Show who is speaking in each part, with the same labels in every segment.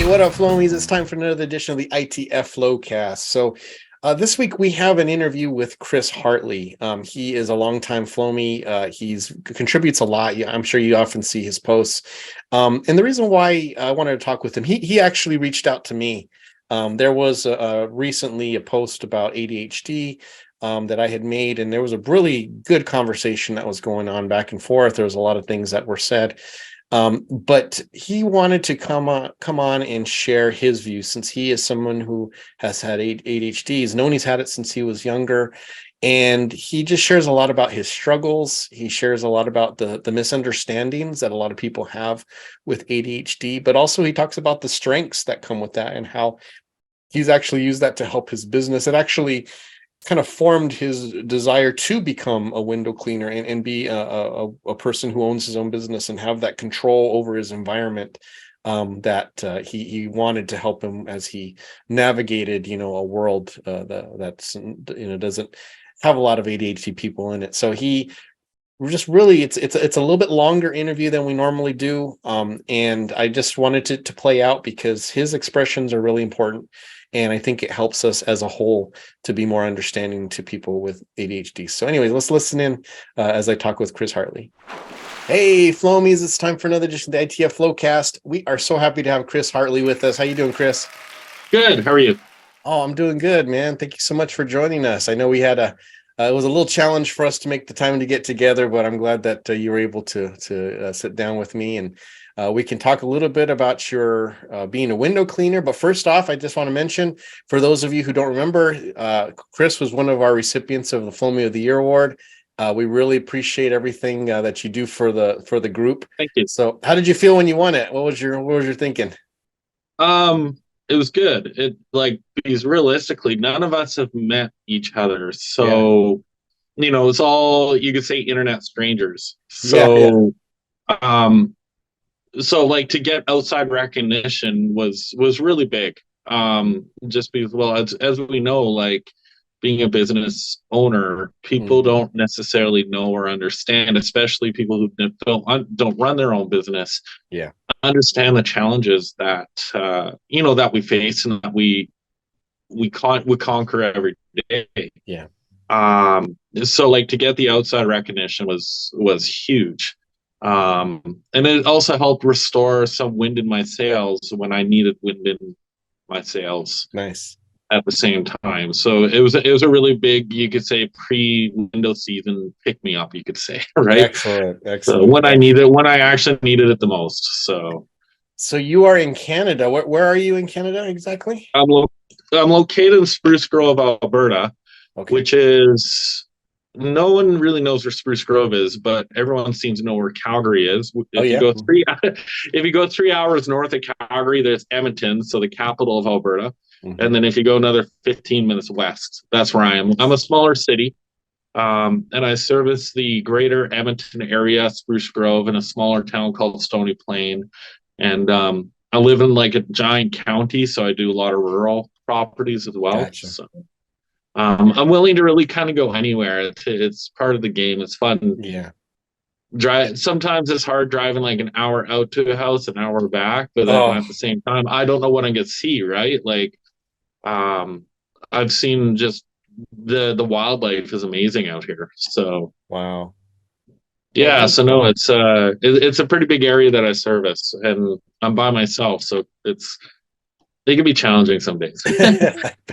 Speaker 1: What up, Flowmies? It's time for another edition of the ITF Flowcast. So this week we have an interview with Chris Hartley. He is a longtime Flowmie. He's contributes a lot. I'm sure you often see his posts. And the reason why I wanted to talk with him, he actually reached out to me. There was recently a post about ADHD that I had made, and there was a really good conversation that was going on back and forth. There was a lot of things that were said. But he wanted to come on and share his views, since he is someone who has had ADHD. He's known he's had it since he was younger, and he just shares a lot about his struggles. He shares a lot about the misunderstandings that a lot of people have with ADHD, but also he talks about the strengths that come with that and how he's actually used that to help his business. It actually kind of formed his desire to become a window cleaner and be a person who owns his own business and have that control over his environment, that he wanted to help him as he navigated, a world that's doesn't have a lot of ADHD people in it. So we're just really, it's a little bit longer interview than we normally do, and I just wanted to play out because his expressions are really important. And I think it helps us as a whole to be more understanding to people with ADHD. So anyways, let's listen in as I talk with Chris Hartley. Hey, Flowmies, it's time for another edition of the ITF Flowcast. We are so happy to have Chris Hartley with us. How you doing, Chris?
Speaker 2: Good. How are you?
Speaker 1: Oh, I'm doing good, man. Thank you so much for joining us. I know we had it was a little challenge for us to make the time to get together, but I'm glad that you were able to sit down with me, and we can talk a little bit about your being a window cleaner. But first off, I just want to mention, for those of you who don't remember, Chris was one of our recipients of the Flowmie of the Year award. We really appreciate everything that you do for the group.
Speaker 2: Thank you.
Speaker 1: So, how did you feel when you won it? What was your thinking?
Speaker 2: It was good. Because realistically, none of us have met each other. So, it's all, you could say, internet strangers. So, to get outside recognition was really big. Just because, well, as we know, being a business owner, people don't necessarily know or understand, especially people who don't run their own business.
Speaker 1: Yeah.
Speaker 2: Understand the challenges that that we face and that we conquer every day.
Speaker 1: Yeah.
Speaker 2: So to get the outside recognition was huge. And it also helped restore some wind in my sails when I needed wind in my sails.
Speaker 1: Nice. At
Speaker 2: the same time. So it was a really big, you could say, pre-window season pick me up, you could say, right?
Speaker 1: Excellent.
Speaker 2: So when I actually needed it the most.
Speaker 1: So you are in Canada. Where are you in Canada exactly?
Speaker 2: I'm located in Spruce Grove, Alberta, which is, no one really knows where Spruce Grove is, but everyone seems to know where Calgary is. If you go 3 hours north of Calgary, there's Edmonton, so the capital of Alberta. And then if you go another 15 minutes west, that's where I am. I'm a smaller city, and I service the greater Edmonton area, Spruce Grove, and a smaller town called Stony Plain. And I live in a giant county, so I do a lot of rural properties as well.
Speaker 1: Gotcha.
Speaker 2: So I'm willing to really kind of go anywhere. It's part of the game. It's fun.
Speaker 1: Yeah.
Speaker 2: Sometimes it's hard driving an hour out to a house, an hour back, but then at the same time, I don't know what I'm going to see, right? I've seen just the wildlife is amazing out here. So
Speaker 1: wow.
Speaker 2: Yeah, so no, it's a pretty big area that I service, and I'm by myself, so it can be challenging some days.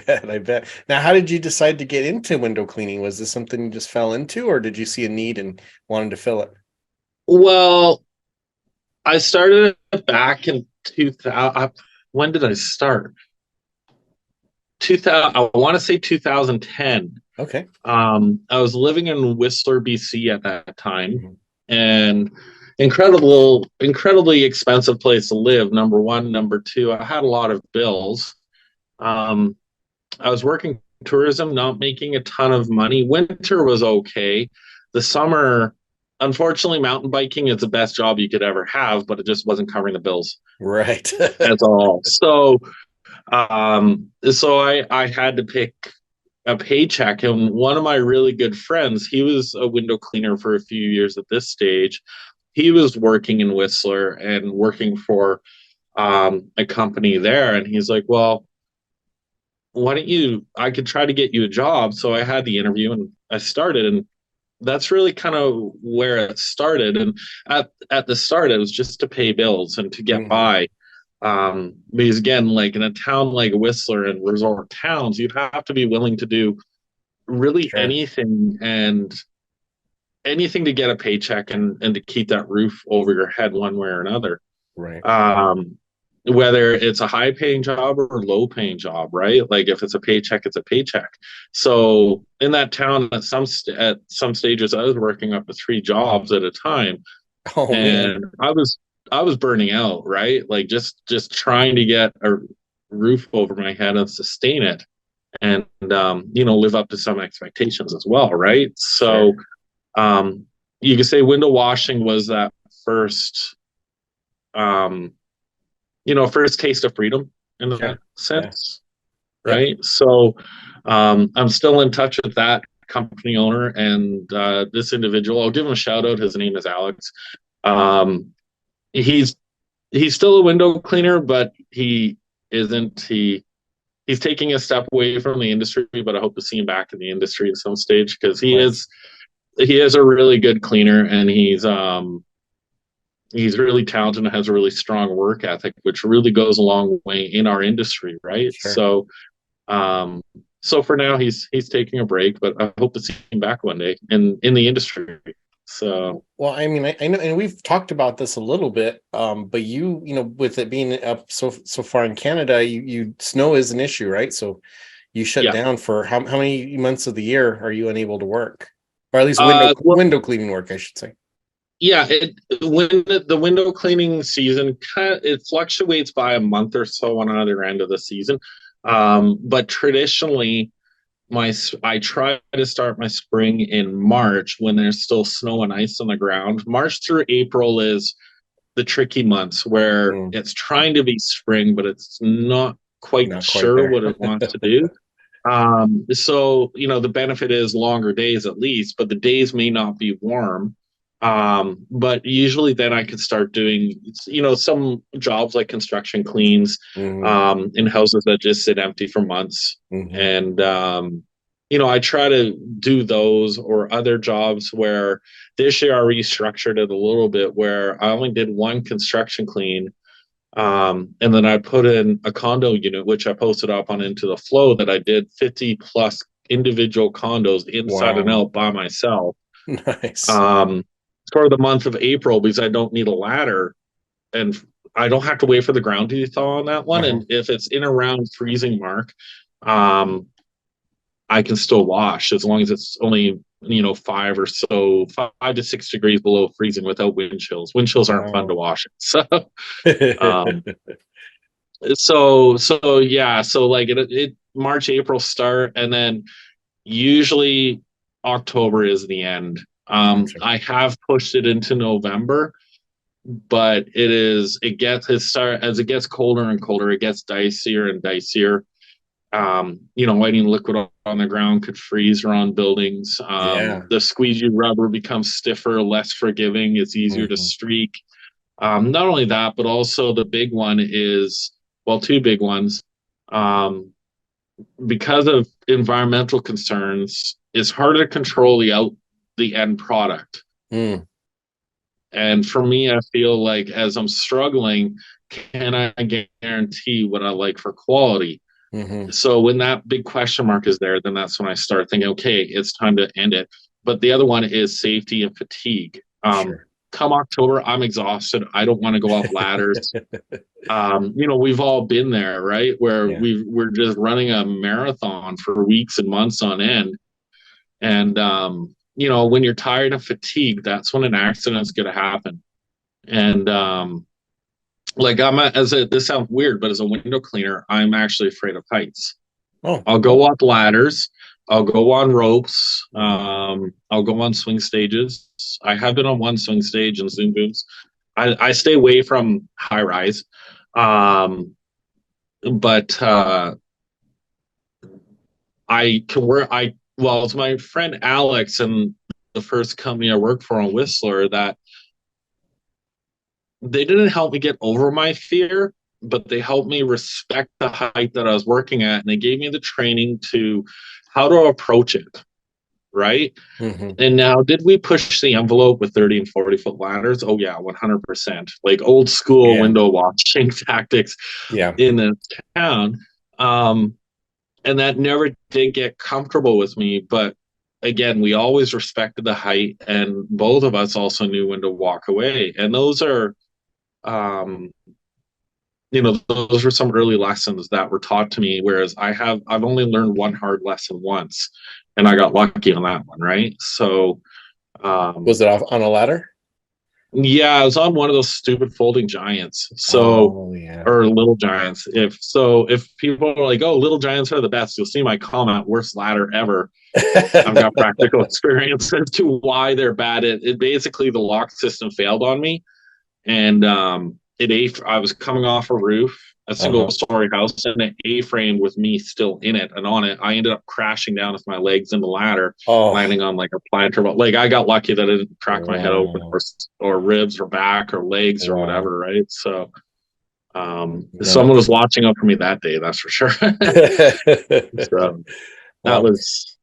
Speaker 1: I bet. Now, how did you decide to get into window cleaning? Was this something you just fell into, or did you see a need and wanted to fill it?
Speaker 2: Well, I started back in 2000. When did I start? 2000. I want to say 2010.
Speaker 1: Okay.
Speaker 2: I was living in Whistler, BC at that time, and incredibly expensive place to live. Number one, number two, I had a lot of bills. I was working tourism, not making a ton of money. Winter was okay. The summer, unfortunately, mountain biking is the best job you could ever have, but it just wasn't covering the bills.
Speaker 1: Right.
Speaker 2: That's all. So I had to pick a paycheck, and one of my really good friends, he was a window cleaner for a few years at this stage. He was working in Whistler and working for a company there, and he's like, well, why don't you, I could try to get you a job. So I had the interview and I started, and that's really kind of where it started. And at the start, it was just to pay bills and to get by. Because again, like in a town like Whistler and resort towns, you'd have to be willing to do really anything and anything to get a paycheck and to keep that roof over your head one way or another.
Speaker 1: Right.
Speaker 2: Whether it's a high paying job or a low paying job, right? Like if it's a paycheck, it's a paycheck. So in that town, at some stages, I was working up to 3 jobs at a time,
Speaker 1: Oh man.
Speaker 2: and I was burning out, right? Like just trying to get a roof over my head and sustain it, and live up to some expectations as well, right? So you could say window washing was that first um, first taste of freedom in that sense, right? So I'm still in touch with that company owner and this individual. I'll give him a shout out. His name is Alex. Um, he's still a window cleaner, but he isn't. He's taking a step away from the industry, but I hope to see him back in the industry at some stage because he is a really good cleaner, and he's really talented and has a really strong work ethic, which really goes a long way in our industry, right? So so for now he's taking a break, but I hope to see him back one day in the industry. So
Speaker 1: well, I mean, I know, and we've talked about this a little bit, but with it being up so far in Canada, you snow is an issue, right? So you shut down for how many months of the year are you unable to work, or at least window cleaning work, I should say.
Speaker 2: Yeah, when the window cleaning season it fluctuates by a month or so on either end of the season, but traditionally I try to start my spring in March when there's still snow and ice on the ground. March through April is the tricky months where it's trying to be spring, but it's not quite sure what it wants to do. So the benefit is longer days at least, but the days may not be warm. But usually then I could start doing, some jobs like construction cleans, in houses that just sit empty for months. And, I try to do those or other jobs where this year I restructured it a little bit where I only did one construction clean. And then I put in a condo unit, which I posted up on Into the Flow, that I did 50 plus individual condos inside and out by myself.
Speaker 1: Nice.
Speaker 2: For the month of April, because I don't need a ladder and I don't have to wait for the ground to thaw on that one. And if it's in around freezing mark, I can still wash as long as it's only 5 to 6 degrees below freezing without wind chills. Wind chills aren't fun to wash. So so like it March, April start, and then usually October is the end. I have pushed it into November, but as it gets colder and colder, it gets dicier and dicier. Whiting liquid on the ground could freeze around buildings. The squeegee rubber becomes stiffer, less forgiving. It's easier to streak. Not only that, but also the big one is, well, two big ones. Because of environmental concerns, it's harder to control the end product. And for me, I feel like as I'm struggling, can I guarantee what I like for quality? So when that big question mark is there, then that's when I start thinking, okay, it's time to end it. But the other one is safety and fatigue. Come October, I'm exhausted. I don't want to go up ladders. We've all been there, right? Where we're just running a marathon for weeks and months on end. And, when you're tired and fatigued, that's when an accident's going to happen. And, this sounds weird, but as a window cleaner, I'm actually afraid of heights. I'll go up ladders. I'll go on ropes. I'll go on swing stages. I have been on one swing stage and Zoom booms. I stay away from high rise. But it's my friend Alex and the first company I worked for on Whistler that they didn't help me get over my fear, but they helped me respect the height that I was working at, and they gave me the training to how to approach it, right? And now, did we push the envelope with 30 and 40-foot ladders? Oh yeah, 100%. Like old school window washing tactics in this town. And that never did get comfortable with me, but again, we always respected the height, and both of us also knew when to walk away. And those are, those were some early lessons that were taught to me. Whereas I've only learned one hard lesson once, and I got lucky on that one, right? So,
Speaker 1: was it off on a ladder?
Speaker 2: Yeah, I was on one of those stupid folding giants. So, or little giants. If people are like, "Oh, little giants are the best," you'll see my comment, "Worst ladder ever." I've got practical experience as to why they're bad. It basically, the lock system failed on me, and I was coming off a roof, a single story house, and an A-frame with me still in it and on it. I ended up crashing down with my legs in the ladder, landing on like a planter. Like, I got lucky that I didn't crack my head open, or ribs or back or legs or whatever, right? So someone was watching out for me that day, that's for sure. So that was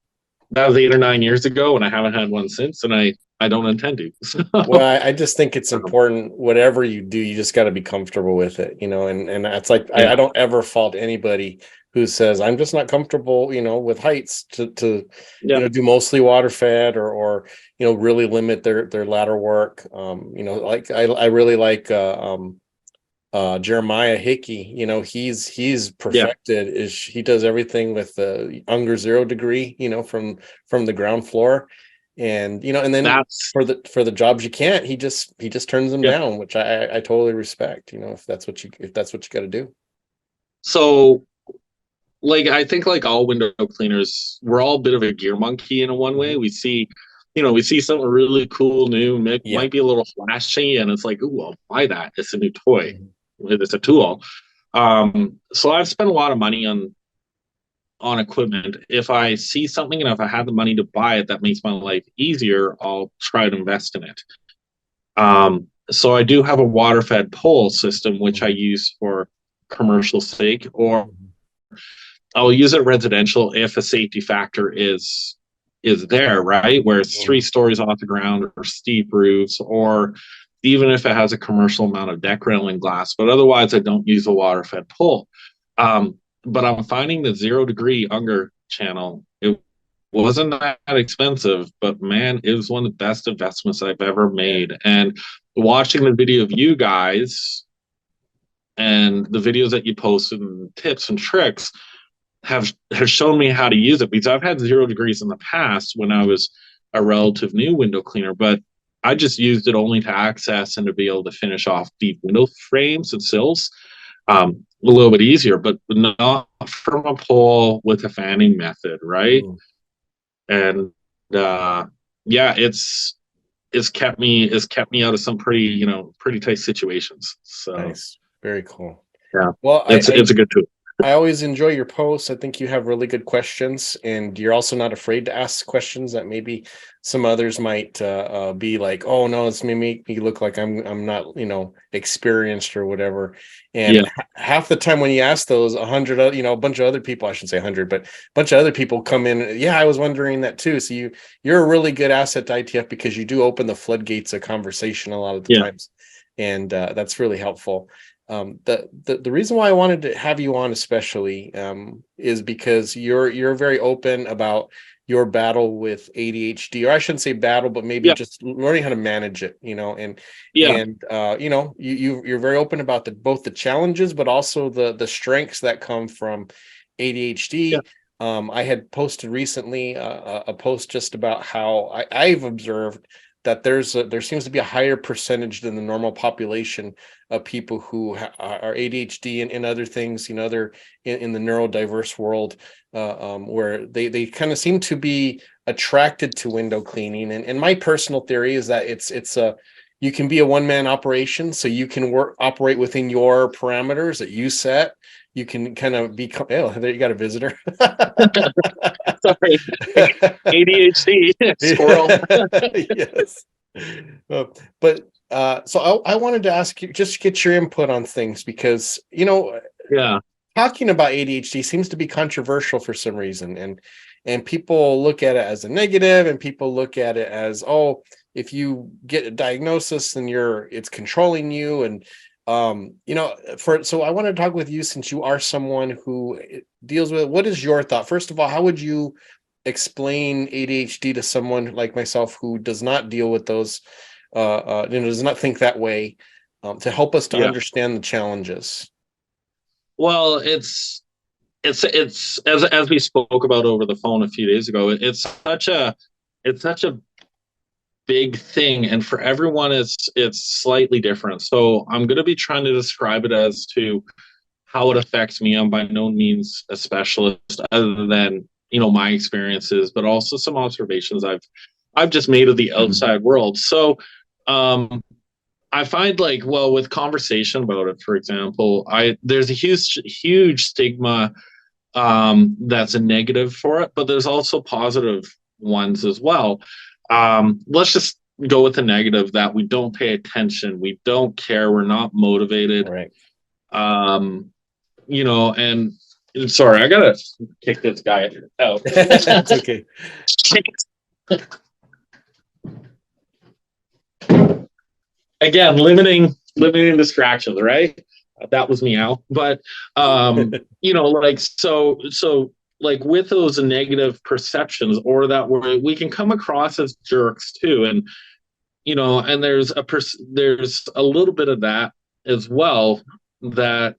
Speaker 2: 8 or 9 years ago, and I haven't had one since, and I don't intend to. So.
Speaker 1: Well, I just think it's important, whatever you do, you just got to be comfortable with it, and it's like, I don't ever fault anybody who says, I'm just not comfortable, with heights to do mostly water fed or really limit their ladder work. Like I really like Jeremiah Hickey. He's perfected. He does everything with the under 0 degree, from the ground floor. And and then for the jobs you can't, he just turns them down, which I totally respect. If that's what you got to do.
Speaker 2: So, like, I think like all window cleaners, we're all a bit of a gear monkey in a one way. We see something really cool, new, might be a little flashy, and it's like, ooh, I'll buy that. It's a new toy. It's a tool. So I've spent a lot of money on equipment. If I see something and if I have the money to buy it that makes my life easier, I'll try to invest in it. So I do have a water fed pole system, which I use for commercial sake, or I'll use it residential if a safety factor is there, right? Where it's 3 stories off the ground or steep roofs, or even if it has a commercial amount of deck railing glass. But otherwise, I don't use a water fed pole. But I'm finding the 0 degree Unger channel, it wasn't that expensive, but man, it was one of the best investments I've ever made. And watching the video of you guys and the videos that you posted and tips and tricks have shown me how to use it, because I've had 0 degrees in the past when I was a relative new window cleaner, but I just used it only to access and to be able to finish off deep window frames and sills. A little bit easier, but not from a pole with a fanning method, right? And it's kept me out of some pretty tight situations. So
Speaker 1: nice, very cool.
Speaker 2: Yeah, well, it's a good tool.
Speaker 1: I always enjoy your posts. I think you have really good questions, and you're also not afraid to ask questions that maybe some others might be like, "Oh no, it's make me look like I'm not experienced or whatever." And half the time when you ask those, a bunch of other people, I shouldn't say 100, but a bunch of other people come in. Yeah, I was wondering that too. So you're a really good asset to ITF, because you do open the floodgates of conversation a lot of the times, and that's really helpful. The reason why I wanted to have you on especially is because you're very open about your battle with ADHD, or I shouldn't say battle, but maybe just learning how to manage it, and you're very open about both the challenges, but also the strengths that come from ADHD. I had posted recently a post just about how I've observed that there seems to be a higher percentage than the normal population of people who are ADHD and other things, they're in the neurodiverse world, where they kind of seem to be attracted to window cleaning. And my personal theory is that it's you can be a one-man operation, so you can operate within your parameters that you set. You can kind of become, there you got a visitor.
Speaker 2: Sorry. ADHD squirrel.
Speaker 1: Yes. But So I wanted to ask you, just get your input on things, because,
Speaker 2: Yeah.
Speaker 1: talking about ADHD seems to be controversial for some reason. And people look at it as a negative, and people look at it as, oh, if you get a diagnosis, then it's controlling you. And, so I want to talk with you, since you are someone who deals with it. What is your thought? First of all, how would you explain ADHD to someone like myself who does not deal with those, does not think that way, to help us to understand the challenges?
Speaker 2: Well, it's as we spoke about over the phone a few days ago. It's such a big thing, and for everyone, it's slightly different. So I'm going to be trying to describe it as to how it affects me. I'm by no means a specialist, other than my experiences, but also some observations I've just made of the outside world. So I find, like, well, with conversation about it, for example, there's a huge stigma that's a negative for it, but there's also positive ones as well. Let's just go with the negative, that we don't pay attention, we don't care, we're not motivated.
Speaker 1: Right.
Speaker 2: And sorry, I gotta kick this guy out.
Speaker 1: It's okay.
Speaker 2: Again, limiting distractions, right? That was me out. But like with those negative perceptions, or that we can come across as jerks too. And there's a little bit of that as well, that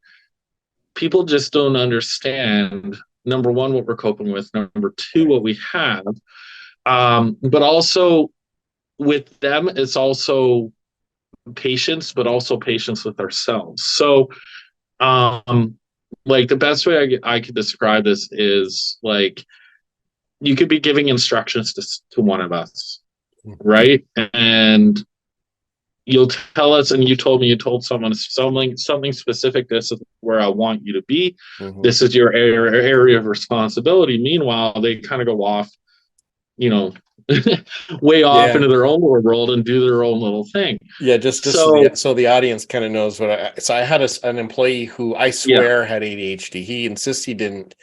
Speaker 2: people just don't understand, number one, what we're coping with, number two, what we have. But also with them, it's also patience, but also patience with ourselves. So like, the best way I could describe this is, like, you could be giving instructions to one of us, right? And you'll tell us, and you told someone something specific. This is where I want you to be. Mm-hmm. This is your area of responsibility. Meanwhile, they kind of go off, way off into their own world and do their own little thing.
Speaker 1: Yeah, just so the audience kind of knows what I had an employee who I swear had ADHD. He insists he didn't,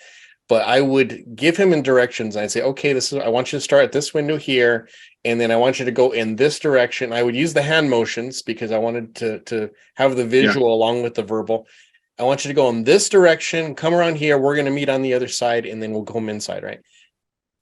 Speaker 1: but I would give him directions. I'd say, okay, I want you to start at this window here, and then I want you to go in this direction. I would use the hand motions because I wanted to have the visual along with the verbal. I want you to go in this direction, come around here. We're going to meet on the other side, and then we'll go inside, right?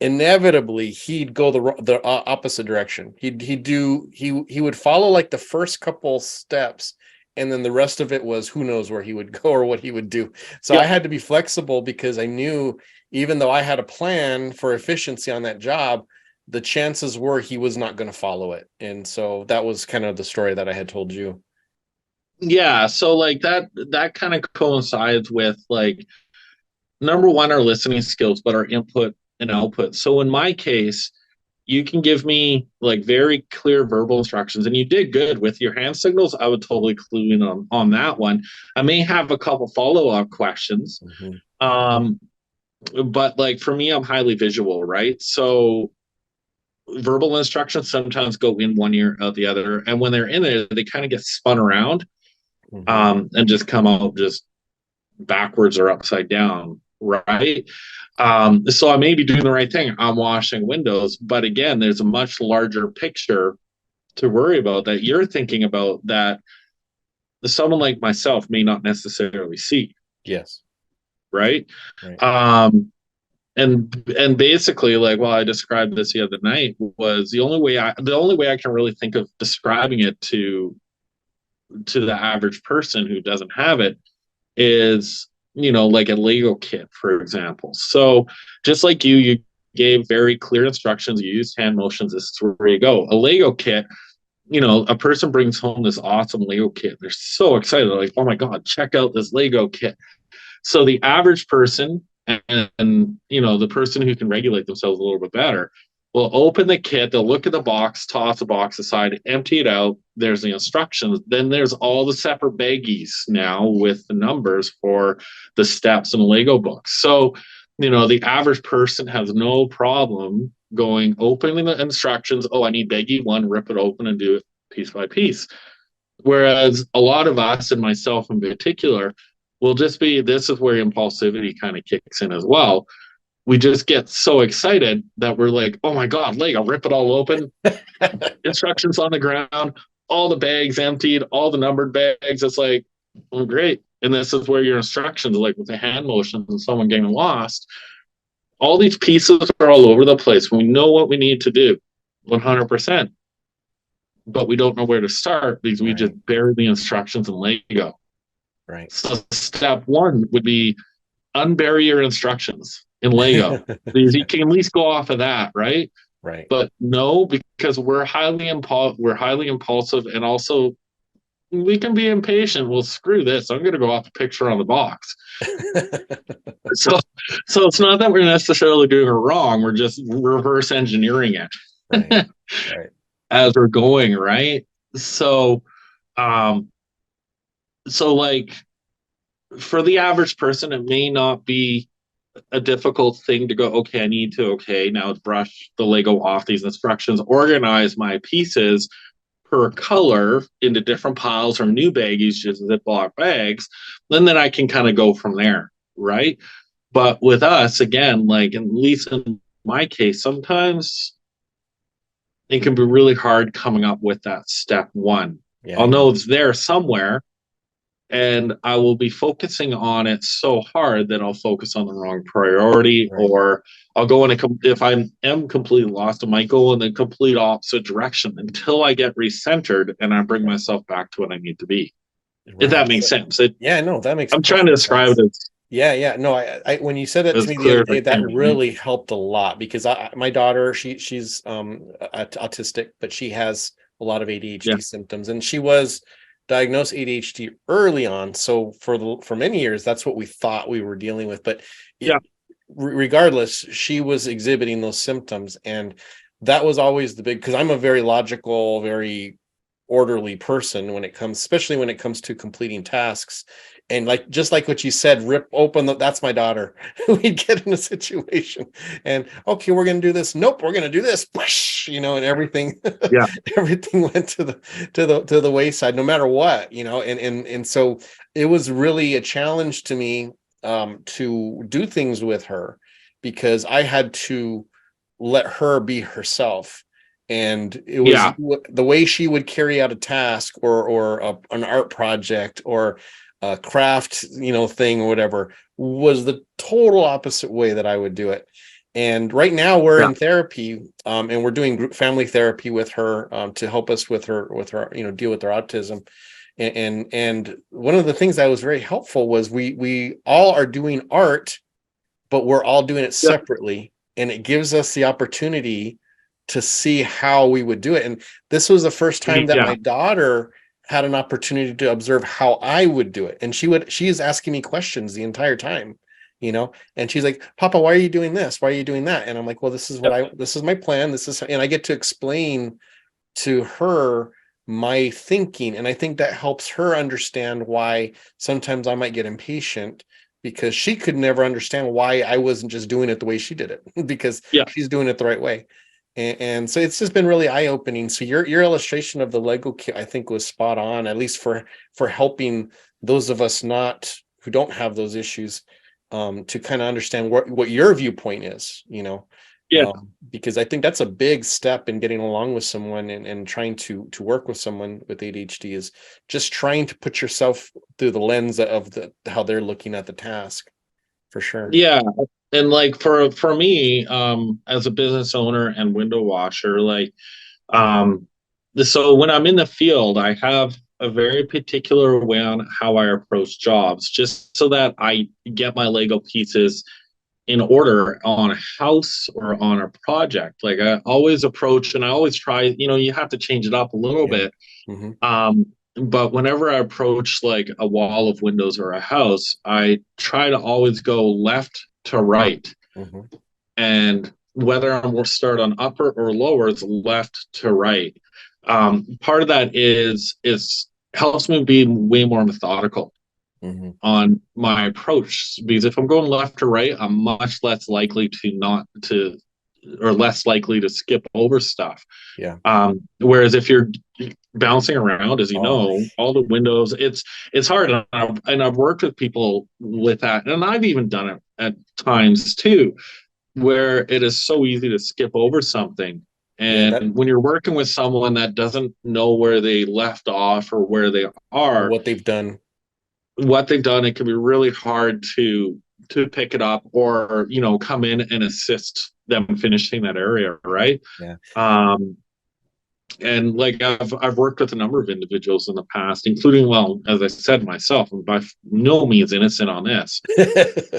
Speaker 1: Inevitably, he'd go the opposite direction. He would follow like the first couple steps, and then the rest of it was who knows where he would go or what he would do. So I had to be flexible, because I knew, even though I had a plan for efficiency on that job, the chances were he was not going to follow it. And so that was kind of the story that I had told you.
Speaker 2: Yeah. So like that kind of coincides with, like, number one, our listening skills, but our input and output. So in my case, you can give me like very clear verbal instructions, and you did good with your hand signals. I would totally clue in on that one. I may have a couple follow-up questions. But like, for me, I'm highly visual, right? So verbal instructions sometimes go in one ear, out the other, and when they're in there, they kind of get spun around, and just come out just backwards or upside down, right? So I may be doing the right thing. I'm washing windows, but again, there's a much larger picture to worry about that you're thinking about, that someone like myself may not necessarily see.
Speaker 1: Yes.
Speaker 2: Right. And basically, like, well, I described this the other night, was the only way I can really think of describing it to the average person who doesn't have it is, like a Lego kit, for example. So just like you gave very clear instructions, you used hand motions, this is where you go. A Lego kit, a person brings home this awesome Lego kit. They're so excited. They're like, oh my God, check out this Lego kit. So the average person and the person who can regulate themselves a little bit better will open the kit, they'll look at the box, toss the box aside, empty it out. There's the instructions. Then there's all the separate baggies now with the numbers for the steps and Lego books. So, the average person has no problem opening the instructions. Oh, I need baggie one, rip it open and do it piece by piece. Whereas a lot of us, and myself in particular, will just be, this is where impulsivity kind of kicks in as well. We just get so excited that we're like, oh my God, Lego, rip it all open. Instructions on the ground, all the bags emptied, all the numbered bags. It's like, well, great. And this is where your instructions, like with the hand motions and someone getting lost, all these pieces are all over the place. We know what we need to do 100%, but we don't know where to start because we just bury the instructions in Lego.
Speaker 1: Right.
Speaker 2: So step one would be unbury your instructions in Lego. Because you can at least go off of that, right?
Speaker 1: Right.
Speaker 2: But no, because we're highly impulsive, and also we can be impatient. Well, screw this. I'm going to go off the picture on the box. so it's not that we're necessarily doing it wrong. We're just reverse engineering it
Speaker 1: right.
Speaker 2: as we're going, right? So like for the average person, it may not be a difficult thing to go, okay, I need to, now brush the Lego off these instructions, organize my pieces per color into different piles or new baggies, just Ziploc bags, then I can kind of go from there, right? But with us, again, like at least in my case, sometimes it can be really hard coming up with that step one. I'll know it's there somewhere, and I will be focusing on it so hard that I'll focus on the wrong priority, or I'll go if I am completely lost, I might go in the complete opposite direction until I get recentered and I bring myself back to what I need to be. If that makes sense.
Speaker 1: No, that makes.
Speaker 2: I'm trying to describe it as.
Speaker 1: No, I when you said that to me the other day, that really helped a lot, because my daughter, she's autistic, but she has a lot of ADHD symptoms, and she was diagnosed ADHD early on. So for many years, that's what we thought we were dealing with. But regardless, she was exhibiting those symptoms, and that was always the big, because I'm a very logical, very orderly person especially when it comes to completing tasks. And just like what you said, rip open that's my daughter. We'd get in a situation and, okay, we're going to do this. Nope, we're going to do this. And everything, everything went to the wayside, no matter what, and so it was really a challenge to me to do things with her, because I had to let her be herself. And it was the way she would carry out a task or an art project or a craft, thing or whatever, was the total opposite way that I would do it. And right now we're in therapy, and we're doing group family therapy with her to help us with her, deal with her autism. And one of the things that was very helpful was we all are doing art, but we're all doing it separately, and it gives us the opportunity to see how we would do it. And this was the first time that my daughter had an opportunity to observe how I would do it. And she is asking me questions the entire time, and she's like, Papa, why are you doing this? Why are you doing that? And I'm like, well, this is this is my plan. And I get to explain to her my thinking. And I think that helps her understand why sometimes I might get impatient, because she could never understand why I wasn't just doing it the way she did it, because she's doing it the right way. And so it's just been really eye-opening. So your illustration of the Lego kit, I think, was spot on, at least for helping those of us who don't have those issues, to kind of understand what your viewpoint is, because I think that's a big step in getting along with someone and trying to work with someone with ADHD, is just trying to put yourself through the lens of how they're looking at the task, for sure.
Speaker 2: Yeah. And like for me, as a business owner and window washer, so when I'm in the field, I have a very particular way on how I approach jobs, just so that I get my Lego pieces in order on a house or on a project. Like I always approach, and I always try, you have to change it up a little bit. But whenever I approach like a wall of windows or a house, I try to always go left to right. And whether I'm going to start on upper or lower, it's left to right. Part of that is helps me be way more methodical on my approach, because if I'm going left to right, I'm much less likely to or less likely to skip over stuff.
Speaker 1: Yeah.
Speaker 2: Whereas if you're bouncing around, as you
Speaker 1: Oh,
Speaker 2: know, all the windows, it's hard. And I've worked with people with that, and I've even done it at times too, where it is so easy to skip over something.
Speaker 1: yeah,
Speaker 2: And
Speaker 1: that
Speaker 2: when you're working with someone that doesn't know where they left off or where they
Speaker 1: or
Speaker 2: are,
Speaker 1: what they've done.
Speaker 2: what they've done, it can be really hard to pick it up or come in and assist them finishing that area, right?
Speaker 1: Yeah.
Speaker 2: Um, and like I've worked with a number of individuals in the past, including, well, as I said myself, I'm by no means innocent on this.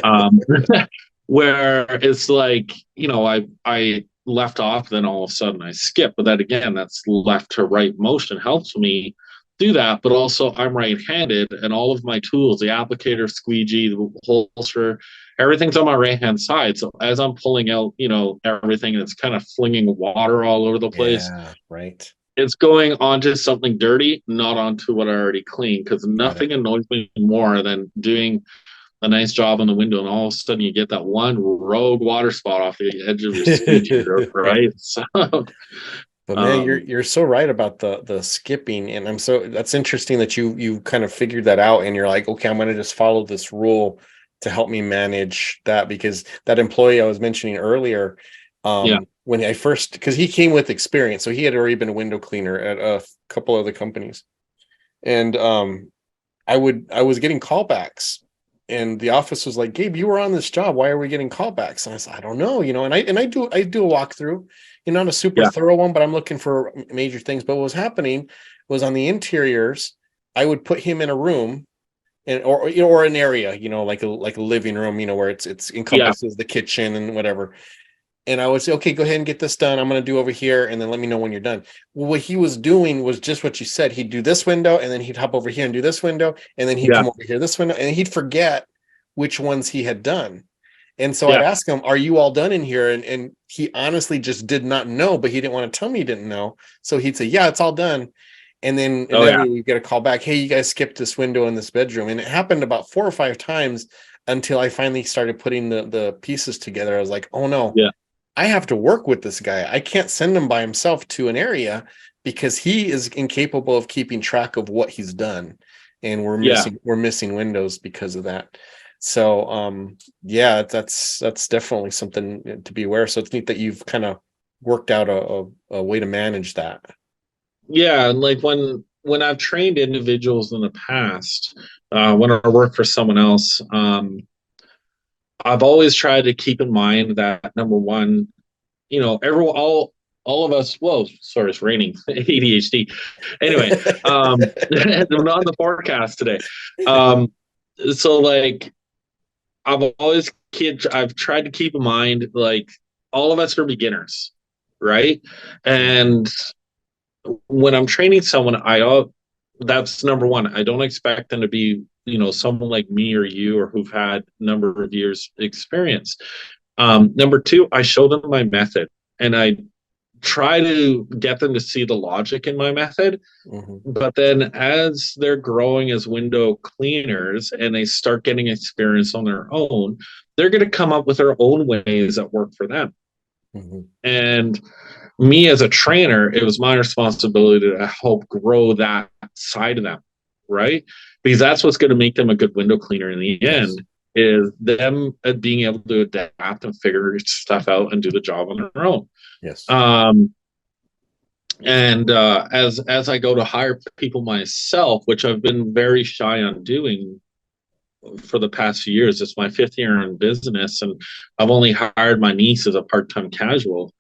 Speaker 2: Um, where it's like, I left off, then all of a sudden I skip. But that again, that's left to right motion helps me do that. But also I'm right-handed, and all of my tools, the applicator, squeegee, the holster, everything's on my right hand side. So as I'm pulling out, everything, and it's kind of flinging water all over the place.
Speaker 1: Yeah, right.
Speaker 2: It's going onto something dirty, not onto what I already cleaned, because
Speaker 1: Got it.
Speaker 2: nothing annoys me more than doing a nice job on the window, and all of a sudden you get that one rogue water spot off the edge of your squeegee, right? So,
Speaker 1: But man, you're so right about the skipping, and that's interesting that you kind of figured that out, and you're like, okay, I'm going to just follow this rule to help me manage that, because that employee I was mentioning earlier,
Speaker 2: yeah,
Speaker 1: when I first, because he came with experience, so he had already been a window cleaner at a couple other companies, and I was getting callbacks, and the office was like, Gabe, you were on this job. Why are we getting callbacks? And I said, I don't know, and I do a walkthrough, not a super
Speaker 2: yeah,
Speaker 1: thorough one, but I'm looking for major things. But what was happening was on the interiors, I would put him in a room and or an area, like a living room, where it's
Speaker 2: yeah,
Speaker 1: encompasses the kitchen and whatever. And I would say, okay, go ahead and get this done. I'm going to do over here, and then let me know when you're done. Well, what he was doing was just what you said. He'd do this window, and then he'd hop over here and do this window, and then he'd
Speaker 2: yeah,
Speaker 1: come over here, this window, and he'd forget which ones he had done. And so I'd
Speaker 2: yeah,
Speaker 1: ask him, are you all done in here? And he honestly just did not know, but he didn't want to tell me he didn't know. So he'd say, yeah, it's all done. And then
Speaker 2: oh yeah,
Speaker 1: inevitably we get a call back, hey, you guys skipped this window in this bedroom. And it happened about 4 or 5 times until I finally started putting the pieces together. I was like, oh no,
Speaker 2: yeah,
Speaker 1: I have to work with this guy. I can't send him by himself to an area because he is incapable of keeping track of what he's done. And
Speaker 2: yeah.
Speaker 1: we're missing windows because of that. So yeah, that's definitely something to be aware. So it's neat that you've kind of worked out a way to manage that.
Speaker 2: Yeah, and like when I've trained individuals in the past, when I work for someone else, I've always tried to keep in mind that number one, everyone, all of us. Whoa, sorry, it's raining. ADHD. Anyway, I'm on the forecast today. So like, I've tried to keep in mind, like, all of us are beginners, right? And when I'm training someone, that's number one. I don't expect them to be, someone like me or you or who've had a number of years experience. Number two, I show them my method, and I try to get them to see the logic in my method.
Speaker 1: Mm-hmm.
Speaker 2: But then as they're growing as window cleaners and they start getting experience on their own, they're going to come up with their own ways that work for them.
Speaker 1: Mm-hmm.
Speaker 2: And me as a trainer, it was my responsibility to help grow that side of them, right? Because that's what's going to make them a good window cleaner in the
Speaker 1: Yes.
Speaker 2: end, is them being able to adapt and figure stuff out and do the job on their own.
Speaker 1: Yes.
Speaker 2: And as I go to hire people myself, which I've been very shy on doing for the past few years, it's my 5th year in business, and I've only hired my niece as a part-time casual.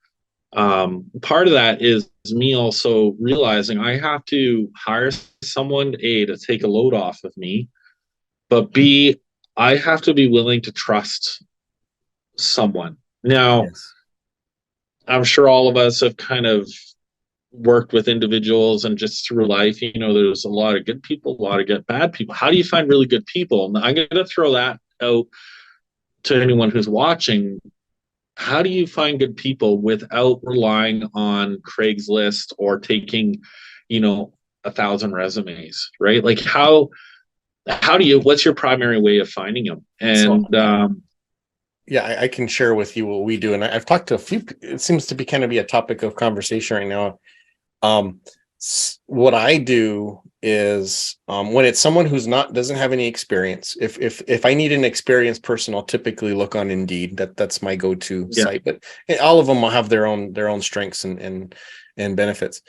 Speaker 2: Part of that is me also realizing I have to hire someone, A, to take a load off of me, but B, I have to be willing to trust someone. Now,
Speaker 1: Yes.
Speaker 2: I'm sure all of us have kind of worked with individuals, and just through life, there's a lot of good people, a lot of bad people. How do you find really good people? And I'm going to throw that out to anyone who's watching. How do you find good people without relying on Craigslist or taking, 1,000 resumes, right? Like what's your primary way of finding them?
Speaker 1: So
Speaker 2: And
Speaker 1: Yeah, I can share with you what we do. And I've talked to a few, it seems to be kind of be a topic of conversation right now. Um, what I do is when it's someone who's not doesn't have any experience, if I need an experienced person, I'll typically look on Indeed. That's my go-to site. But all of them will have their own strengths and benefits.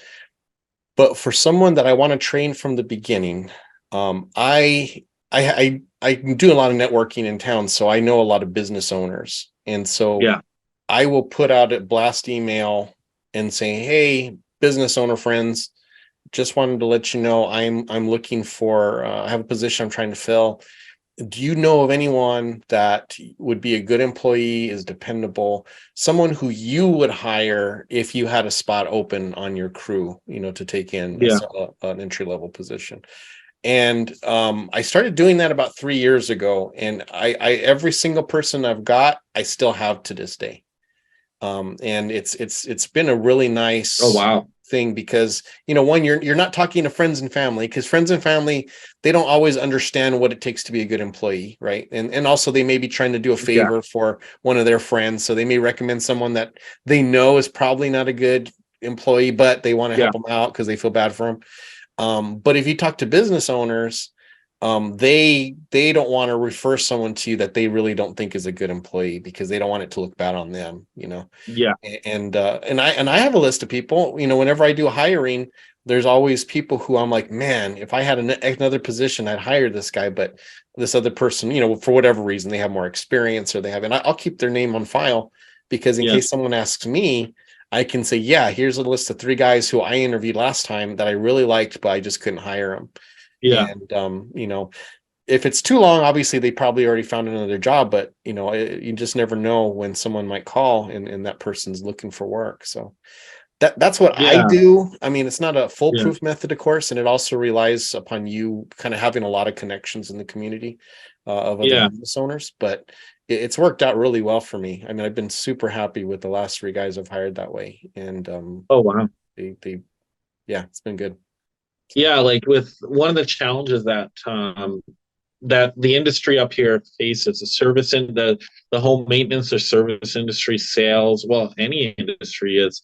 Speaker 1: But for someone that I want to train from the beginning, I do a lot of networking in town, so I know a lot of business owners, and so I will put out a blast email and say, "Hey, business owner friends, just wanted to let you know I'm looking for I have a position I'm trying to fill. Do you know of anyone that would be a good employee, is dependable, someone who you would hire if you had a spot open on your crew, to take in an entry-level position?" And I started doing that about 3 years ago, and I every single person I've got, I still have to this day. And it's been a really nice thing because, one, you're not talking to friends and family, because friends and family, they don't always understand what it takes to be a good employee, right? And also they may be trying to do a favor for one of their friends, so they may recommend someone that they know is probably not a good employee, but they want to help them out because they feel bad for them. But if you talk to business owners, they don't want to refer someone to you that they really don't think is a good employee, because they don't want it to look bad on them, And I have a list of people, whenever I do hiring, there's always people who I'm like, man, if I had another position, I'd hire this guy, but this other person, for whatever reason, they have more experience, or and I'll keep their name on file, because in case someone asks me, I can say, yeah, here's a list of 3 guys who I interviewed last time that I really liked, but I just couldn't hire them. And if it's too long, obviously they probably already found another job, but you just never know when someone might call and that person's looking for work. So that's what I do. I mean, it's not a foolproof method, of course, and it also relies upon you kind of having a lot of connections in the community of other business owners, but it's worked out really well for me. I mean, I've been super happy with the last 3 guys I've hired that way. And they it's been good.
Speaker 2: Like with one of the challenges that that the industry up here faces, the service in the home maintenance or service industry, sales, well, any industry, is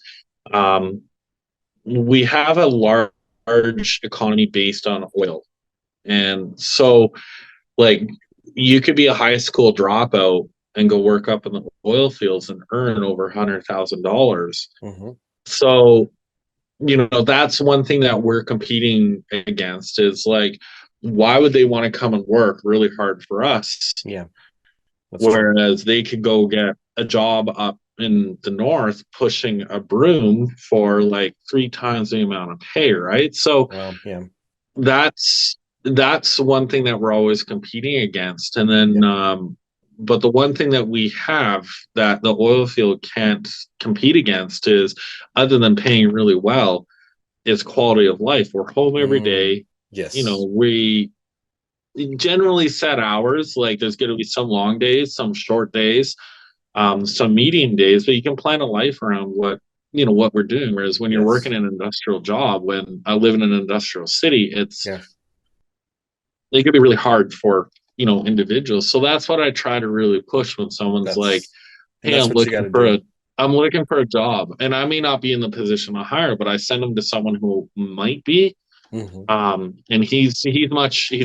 Speaker 2: we have a large economy based on oil. And so, like, you could be a high school dropout and go work up in the oil fields and earn over $100,000. So, that's one thing that we're competing against, is like, why would they want to come and work really hard for us? Whereas they could go get a job up in the north pushing a broom for like 3 times the amount of pay, right? So that's one thing that we're always competing against. And then but the one thing that we have that the oil field can't compete against is, other than paying really well, is quality of life. We're home every day. We generally set hours. Like, there's going to be some long days, some short days, some medium days, but you can plan a life around what we're doing. Whereas when you're working an industrial job, when I live in an industrial city, it could be really hard for individuals. So that's what I try to really push when someone's like, hey, I'm looking for a job, and I may not be in the position to hire, but I send them to someone who might be. And he's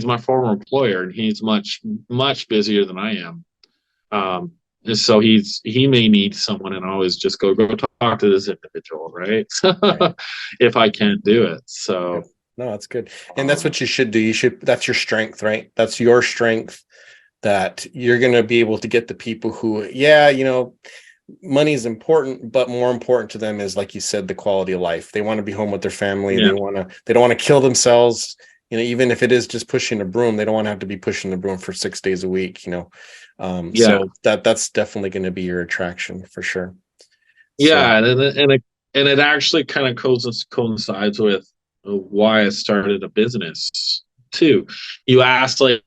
Speaker 2: my former employer, and he's much busier than I am. And so he may need someone, and I always just go talk to this individual, right? If I can't do it. So
Speaker 1: no, that's good. And that's what you should do. That's your strength, right? That's your strength, that you're going to be able to get the people who, money is important, but more important to them is, like you said, the quality of life. They want to be home with their family. They don't want to kill themselves. Even if it is just pushing a broom, they don't want to have to be pushing the broom for 6 days a week, so that's definitely going to be your attraction for sure.
Speaker 2: And it actually kind of coincides with why I started a business too. You asked, like,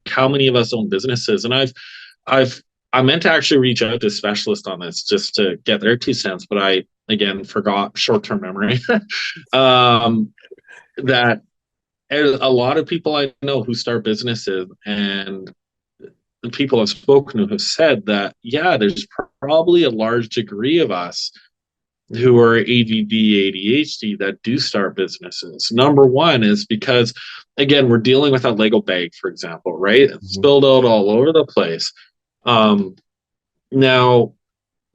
Speaker 2: how many of us own businesses, and I meant to actually reach out to a specialist on this just to get their 2 cents, but I again forgot, short-term memory. That a lot of people I know who start businesses, and the people I've spoken to have said that, yeah, there's probably a large degree of us who are ADD, ADHD that do start businesses. Number one is because, again, we're dealing with a Lego bag, for example, right? It's spilled out all over the place. Now,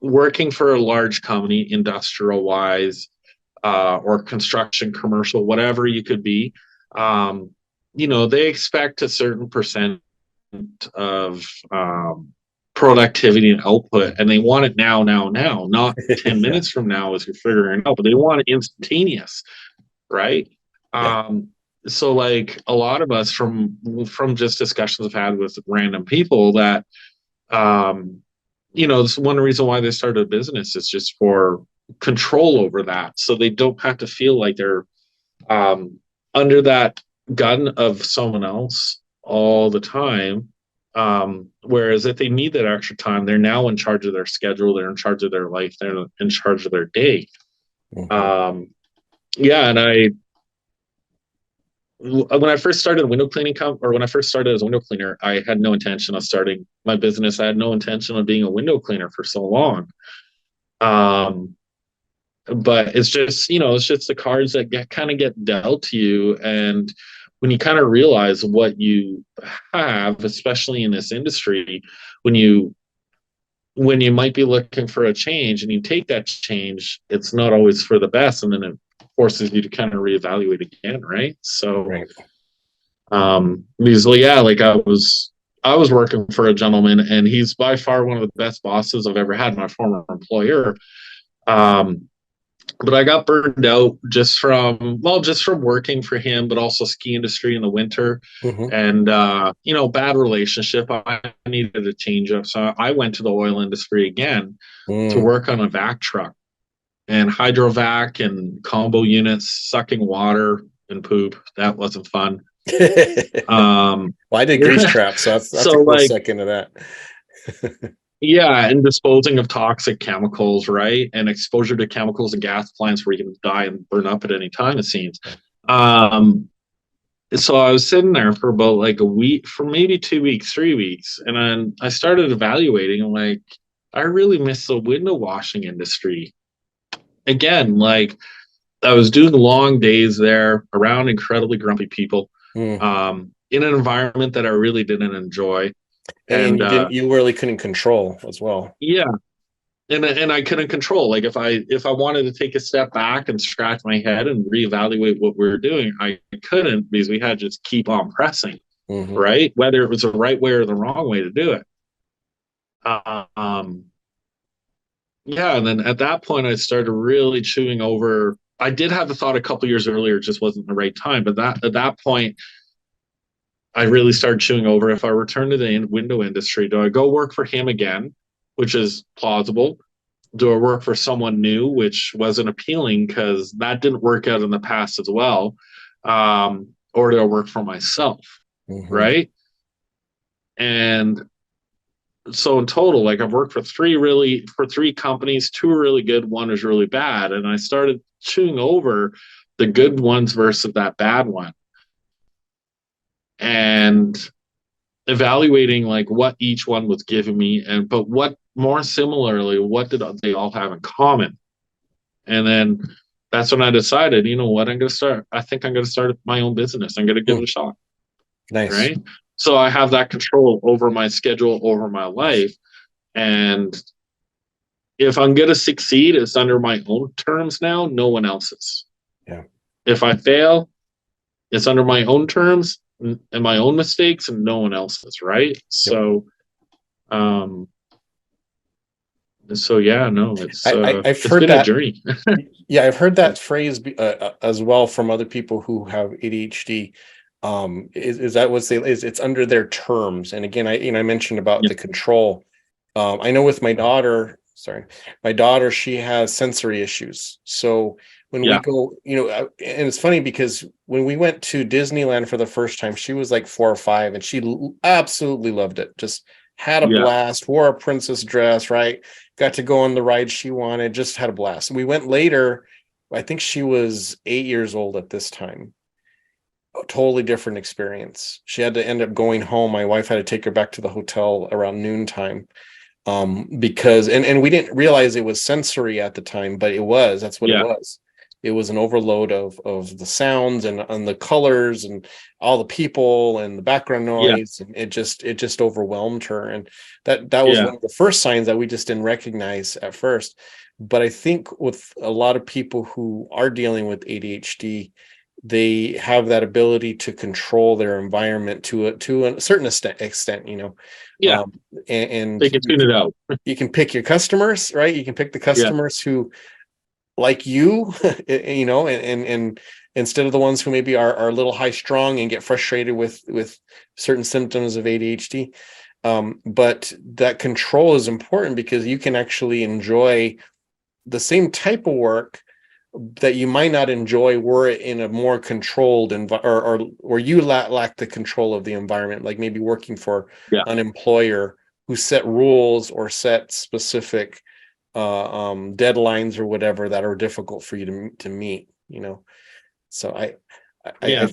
Speaker 2: working for a large company, industrial wise, or construction, commercial, whatever you could be, they expect a certain percent of productivity and output, and they want it now, not 10 minutes from now as you're figuring it out, but they want it instantaneous, right?
Speaker 1: Yeah.
Speaker 2: So like a lot of us from just discussions I've had with random people that this one reason why they started a business is just for control over that, so they don't have to feel like they're under that gun of someone else all the time. Whereas if they need that extra time, they're now in charge of their schedule, they're in charge of their life, they're in charge of their day. And when I first started window cleaning when I first started as a window cleaner, I had no intention of starting my business. I had no intention of being a window cleaner for so long. But it's just, it's just the cards that get dealt to you. And when you kind of realize what you have, especially in this industry, when you might be looking for a change and you take that change, it's not always for the best. And then it forces you to kind of reevaluate again. Right. So,
Speaker 1: right.
Speaker 2: Because like I was working for a gentleman, and he's by far one of the best bosses I've ever had, my former employer. But I got burned out just from working for him, but also ski industry in the winter, and bad relationship. I needed a change up, so I went to the oil industry again to work on a vac truck and hydrovac and combo units, sucking water and poop. That wasn't fun.
Speaker 1: Well, I did grease trap, so that's so a close second to that.
Speaker 2: Yeah, and disposing of toxic chemicals, right? And exposure to chemicals and gas plants where you can die and burn up at any time, it seems. So I was sitting there for about like a week, for maybe 2 weeks, 3 weeks. And then I started evaluating, like, I really miss the window washing industry. Again, like, I was doing long days there around incredibly grumpy people, in an environment that I really didn't enjoy.
Speaker 1: And you really couldn't control as well.
Speaker 2: Yeah. And I couldn't control. Like if I wanted to take a step back and scratch my head and reevaluate what we were doing, I couldn't, because we had to just keep on pressing, right? Whether it was the right way or the wrong way to do it. And then at that point, I started really chewing over. I did have the thought a couple years earlier, it just wasn't the right time. But at that point, I really started chewing over, if I return to the window industry, do I go work for him again, which is plausible? Do I work for someone new, which wasn't appealing because that didn't work out in the past as well? Or do I work for myself? Right. And so in total, like, I've worked for three companies, 2 are really good, 1 is really bad. And I started chewing over the good ones versus that bad one, and evaluating like what each one was giving me, but what more similarly, what did they all have in common? And then that's when I decided, you know what, I think I'm going to start my own business. I'm going to give it a shot.
Speaker 1: Nice.
Speaker 2: Right. So I have that control over my schedule, over my life. And if I'm going to succeed, it's under my own terms now, no one else's.
Speaker 1: Yeah. If
Speaker 2: I fail, it's under my own terms and my own mistakes and no one else's. Right. So, yeah, no, it's
Speaker 1: I've
Speaker 2: it's
Speaker 1: heard
Speaker 2: been
Speaker 1: that
Speaker 2: a journey.
Speaker 1: Yeah, I've heard that phrase as well from other people who have ADHD. Is that what it's under their terms? And again, I mentioned about the control. I know with my daughter, she has sensory issues. So when we go, and it's funny because when we went to Disneyland for the first time, she was like 4 or 5, and she absolutely loved it. Just had a blast, wore a princess dress, right? Got to go on the ride she wanted, just had a blast. We went later. I think she was 8 years old at this time. a totally different experience. She had to end up going home. My wife had to take her back to the hotel around noontime, because and we didn't realize it was sensory at the time, but that's what it was. It was an overload of the sounds and the colors and all the people and the background noise, and it just overwhelmed her. And that was one of the first signs that we just didn't recognize at first. But I think with a lot of people who are dealing with ADHD, they have that ability to control their environment to a certain extent, and
Speaker 2: they can tune it out.
Speaker 1: You can pick your customers, right? You can pick the customers who like you, and instead of the ones who maybe are a little high strung and get frustrated with certain symptoms of ADHD. But that control is important because you can actually enjoy the same type of work that you might not enjoy were it in a more controlled or where you lack the control of the environment, like maybe working for an employer who set rules or set specific deadlines or whatever that are difficult for you to meet, So I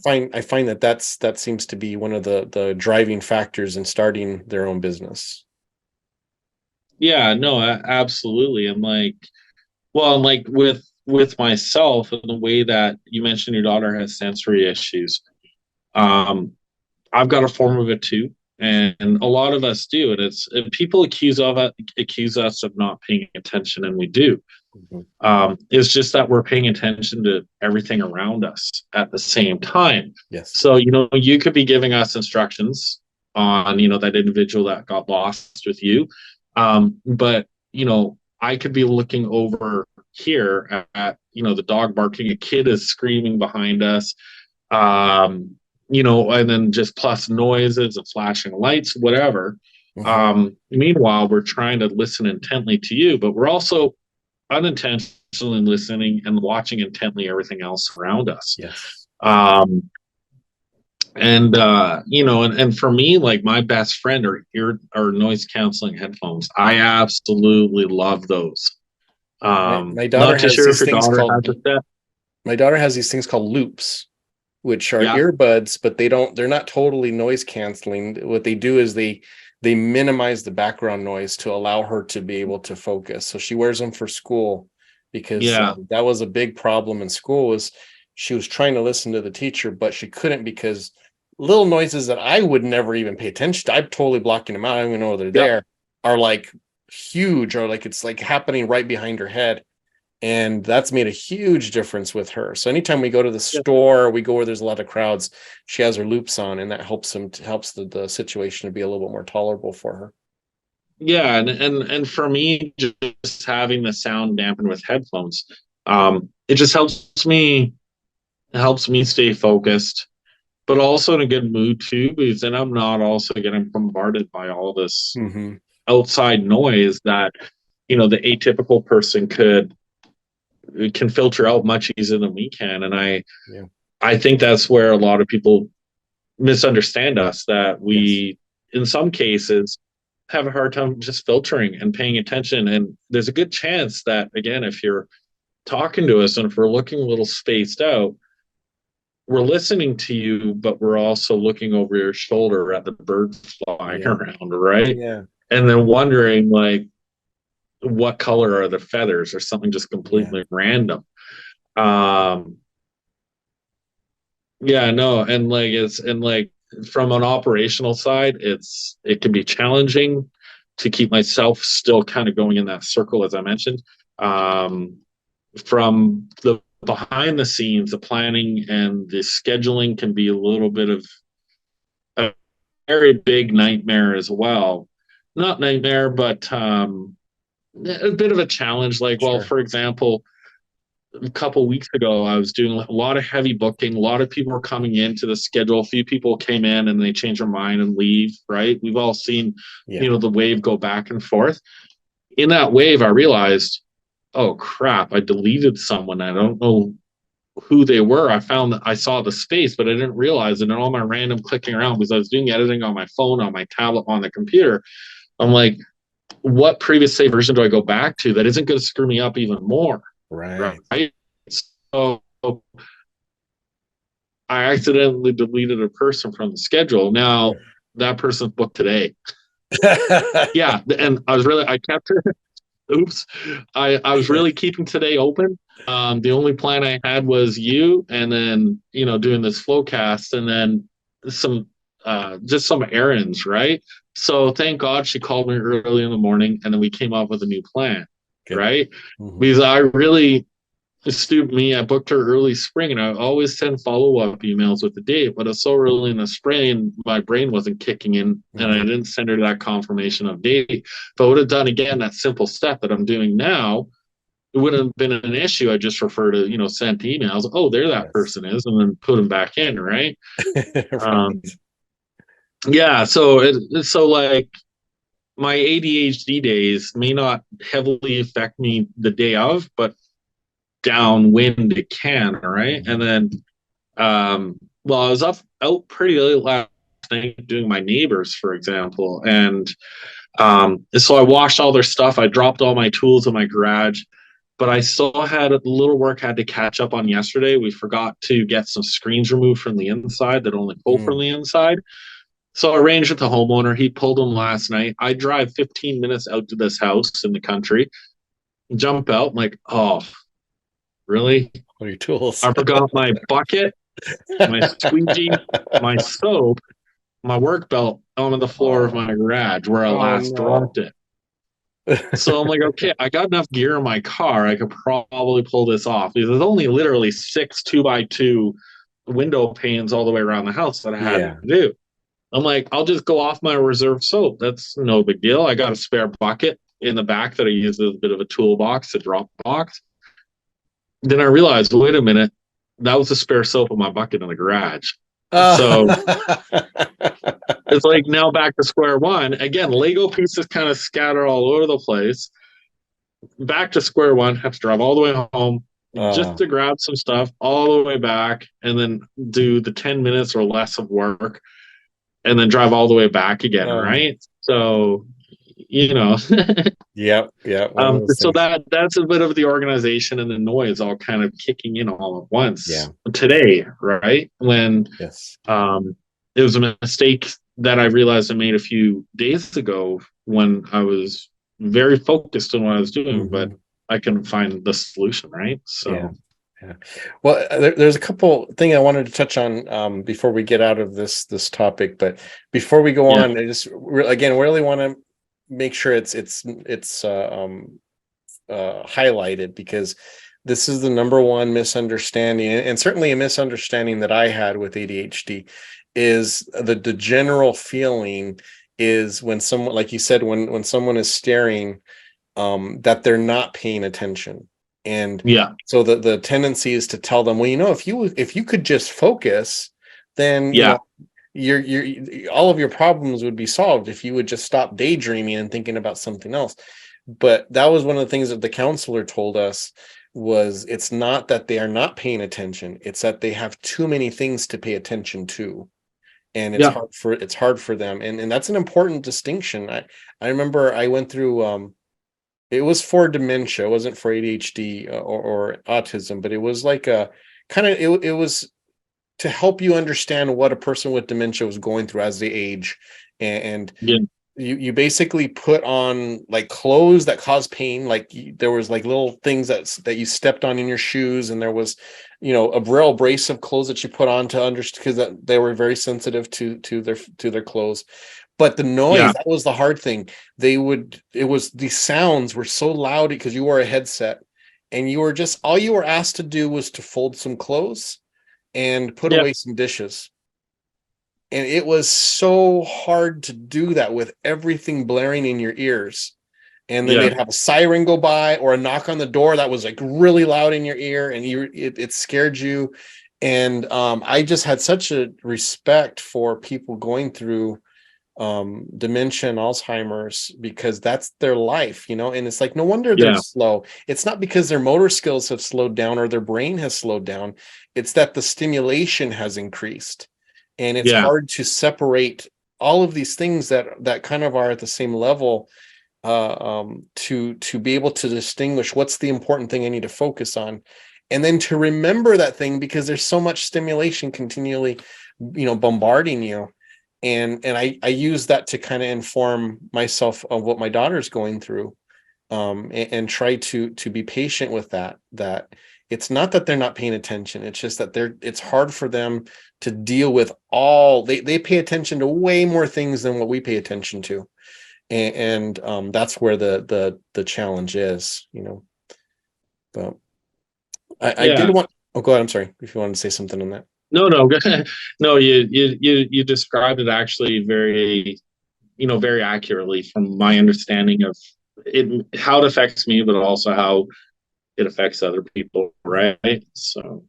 Speaker 1: find that seems to be one of the driving factors in starting their own business.
Speaker 2: Yeah, no, absolutely. And with myself, and the way that you mentioned your daughter has sensory issues, I've got a form of it too, and a lot of us do. And people accuse us of not paying attention, and we do. It's just that we're paying attention to everything around us at the same time.
Speaker 1: Yes.
Speaker 2: So you could be giving us instructions on that individual that got lost with you, but I could be looking over here at the dog barking, a kid is screaming behind us, and then just plus noises and flashing lights, whatever. Meanwhile, we're trying to listen intently to you, but we're also unintentionally listening and watching intently everything else around us.
Speaker 1: Yes.
Speaker 2: And for me, like, my best friend are noise canceling headphones. I absolutely love those.
Speaker 1: My daughter
Speaker 2: has
Speaker 1: these things called loops, which are earbuds, but they're not totally noise canceling. What they do is they minimize the background noise to allow her to be able to focus. So she wears them for school because that was a big problem in school. Was she was trying to listen to the teacher, but she couldn't because little noises that I would never even pay attention to, I'm totally blocking them out. I don't even know they're there, are like huge, or like it's like happening right behind her head. And that's made a huge difference with her. So anytime we go to the store, we go where there's a lot of crowds, she has her loops on, and that helps the situation to be a little bit more tolerable for her.
Speaker 2: Yeah, and for me, just having the sound dampened with headphones, it just helps me stay focused, but also in a good mood too, because then I'm not also getting bombarded by all this outside noise that the atypical person can filter out much easier than we can. And I think that's where a lot of people misunderstand us, that we in some cases have a hard time just filtering and paying attention. And there's a good chance that, again, if you're talking to us and if we're looking a little spaced out, we're listening to you, but we're also looking over your shoulder at the birds flying around, right?
Speaker 1: Yeah.
Speaker 2: And then wondering, like, what color are the feathers, or something just completely random. And from an operational side, it can be challenging to keep myself still kind of going in that circle, as I mentioned. From the behind the scenes, the planning and the scheduling can be a little bit of a very big nightmare as well. Not nightmare, but a bit of a challenge. For example, a couple weeks ago, I was doing a lot of heavy booking. A lot of people were coming into the schedule. A few people came in and they change their mind and leave, right? We've all seen, the wave go back and forth. In that wave, I realized, oh crap, I deleted someone. I don't know who they were. I found that I saw the space, but I didn't realize it. And all my random clicking around, because I was doing editing on my phone, on my tablet, on the computer, I'm like, what previous save version do I go back to that isn't going to screw me up even more?
Speaker 1: Right.
Speaker 2: So I accidentally deleted a person from the schedule. Now that person's booked today. Yeah, and I kept it. Oops, I was really keeping today open. The only plan I had was you, and then doing this Flowcast, and then some just some errands, right? So thank God she called me early in the morning, and then we came up with a new plan, right? Because I really astute me, I booked her early spring, and I always send follow-up emails with the date, but it's so early in the spring, my brain wasn't kicking in, and I didn't send her that confirmation of date. If I would have done again that simple step that I'm doing now, it wouldn't have been an issue. I just refer to sent emails. Oh, there that person is, and then put them back in, right? Yeah. So like my ADHD days may not heavily affect me the day of, but downwind it can, right? And then well, I was out pretty early last night doing my neighbors, for example, and so I washed all their stuff. I dropped all my tools in my garage, but I still had a little work I had to catch up on yesterday. We forgot to get some screens removed from the inside that only pull from the inside. So I arranged with the homeowner. He pulled them last night. I drive 15 minutes out to this house in the country, jump out, I'm like, oh, really?
Speaker 1: What are your tools?
Speaker 2: I forgot my bucket, my squeegee, my soap, my work belt on the floor of my garage where I last dropped it. So I'm like, okay, I got enough gear in my car. I could probably pull this off because there's only literally 6 2x2 window panes all the way around the house that I had to do. I'm like, I'll just go off my reserve soap. That's no big deal. I got a spare bucket in the back that I use as a bit of a toolbox, a drop box. Then I realized, wait a minute, that was a spare soap in my bucket in the garage. So it's like now back to square one. Again, Lego pieces kind of scatter all over the place. Back to square one, have to drive all the way home just to grab some stuff, all the way back, and then do the 10 minutes or less of work, and then drive all the way back again, right? So,
Speaker 1: Yep.
Speaker 2: So that's a bit of the organization and the noise all kind of kicking in all at once today, right? When it was a mistake that I realized I made a few days ago when I was very focused on what I was doing, but I couldn't find the solution, right? So
Speaker 1: well, there's a couple things I wanted to touch on before we get out of this topic, but before we go on, I just really want to make sure it's highlighted, because this is the number one misunderstanding, and certainly a misunderstanding that I had with ADHD, is the general feeling is when someone, like you said, when someone is staring, that they're not paying attention. And so the tendency is to tell them, well, if you could just focus, then your all of your problems would be solved if you would just stop daydreaming and thinking about something else. But that was one of the things that the counselor told us, was it's not that they are not paying attention, it's that they have too many things to pay attention to, and it's hard for them, and that's an important distinction. I remember I went through it was for dementia, it wasn't for ADHD or autism, but it was like a kind of it was to help you understand what a person with dementia was going through as they age, and you basically put on like clothes that cause pain, like there was like little things that you stepped on in your shoes, and there was a real brace of clothes that you put on to understand, because they were very sensitive to their clothes. But the noise, that was the hard thing. The sounds were so loud because you wore a headset, and all you were asked to do was to fold some clothes and put away some dishes. And it was so hard to do that with everything blaring in your ears. And then they'd have a siren go by or a knock on the door that was like really loud in your ear, and it scared you. And I just had such a respect for people going through dementia and Alzheimer's, because that's their life, and it's like, no wonder they're slow. It's not because their motor skills have slowed down or their brain has slowed down. It's that the stimulation has increased, and it's hard to separate all of these things that kind of are at the same level, to be able to distinguish what's the important thing I need to focus on. and then to remember that thing, because there's so much stimulation continually, bombarding you. And I use that to kind of inform myself of what my daughter's going through, and try to be patient with that it's not that they're not paying attention. It's just that it's hard for them to deal with they pay attention to way more things than what we pay attention to. And that's where the challenge is, but I did want, oh, go ahead. I'm sorry if you wanted to say something on that.
Speaker 2: No, no, you described it actually very, very accurately from my understanding of it, how it affects me, but also how it affects other people, right? So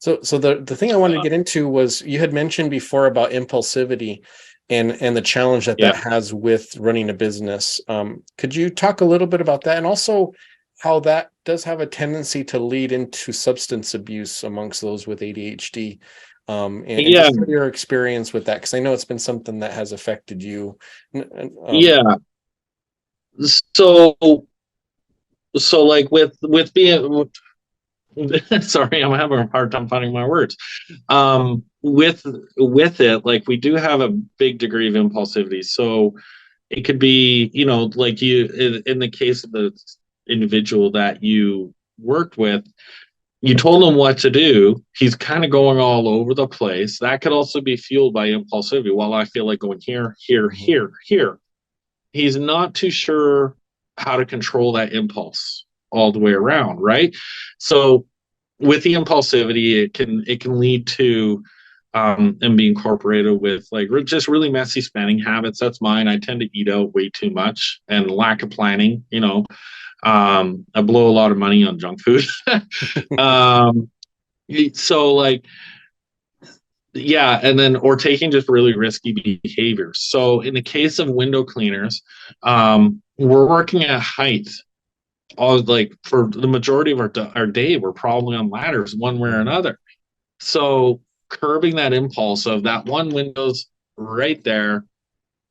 Speaker 1: the thing I wanted to get into was, you had mentioned before about impulsivity and the challenge that has with running a business. Could you talk a little bit about that, and also how that does have a tendency to lead into substance abuse amongst those with ADHD, and just your experience with that, because I know it's been something that has affected you.
Speaker 2: So like with being sorry, I'm having a hard time finding my words. With it, like, we do have a big degree of impulsivity. So it could be, like in the case of the individual that you worked with, you told him what to do. He's kind of going all over the place. That could also be fueled by impulsivity. While I feel like going here, here, here, here, he's not too sure how to control that impulse all the way around, right? So with the impulsivity, it can lead to and be incorporated with like just really messy spending habits. That's mine. I tend to eat out way too much, and lack of planning. I blow a lot of money on junk food. So like, and then, or taking just really risky behaviors. So in the case of window cleaners, we're working at height. Like, for the majority of our day, we're probably on ladders one way or another. So curbing that impulse of that one window's right there,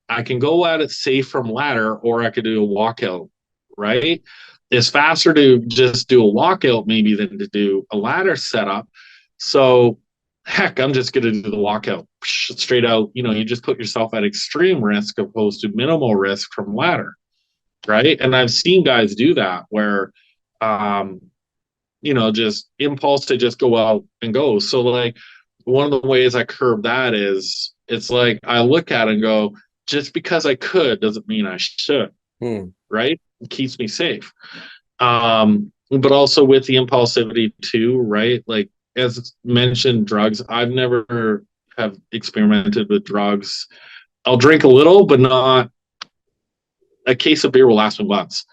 Speaker 2: I can go at it safe from ladder, or I could do a walkout, right? It's faster to just do a walkout maybe than to do a ladder setup. So heck, I'm just going to do the walkout straight out. You just put yourself at extreme risk opposed to minimal risk from ladder, right? And I've seen guys do that where, just impulse to just go out and go. So like, one of the ways I curb that is, it's like I look at it and go, just because I could doesn't mean I should, right? It keeps me safe. But also with the impulsivity too, right? Like, as mentioned, drugs. I've never have experimented with drugs. I'll drink a little, but not. A case of beer will last me months.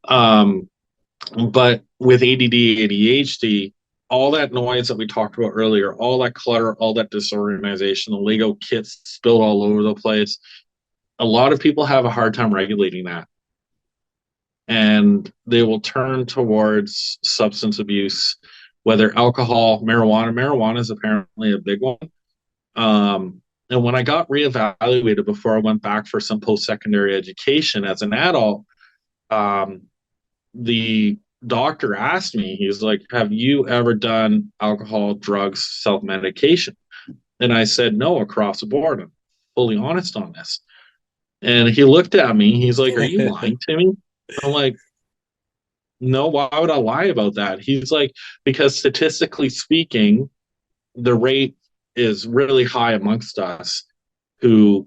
Speaker 2: But with ADD, ADHD, all that noise that we talked about earlier, all that clutter, all that disorganization, the Lego kits spilled all over the place, a lot of people have a hard time regulating that. And they will turn towards substance abuse, whether alcohol, marijuana. Marijuana is apparently a big one. And when I got reevaluated before I went back for some post-secondary education as an adult, the doctor asked me, he's like, have you ever done alcohol, drugs, self-medication? And I said, no, across the board. I'm fully honest on this. And he looked at me, he's like, are you lying to me? I'm like, no, why would I lie about that? He's like, because statistically speaking, the rate is really high amongst us who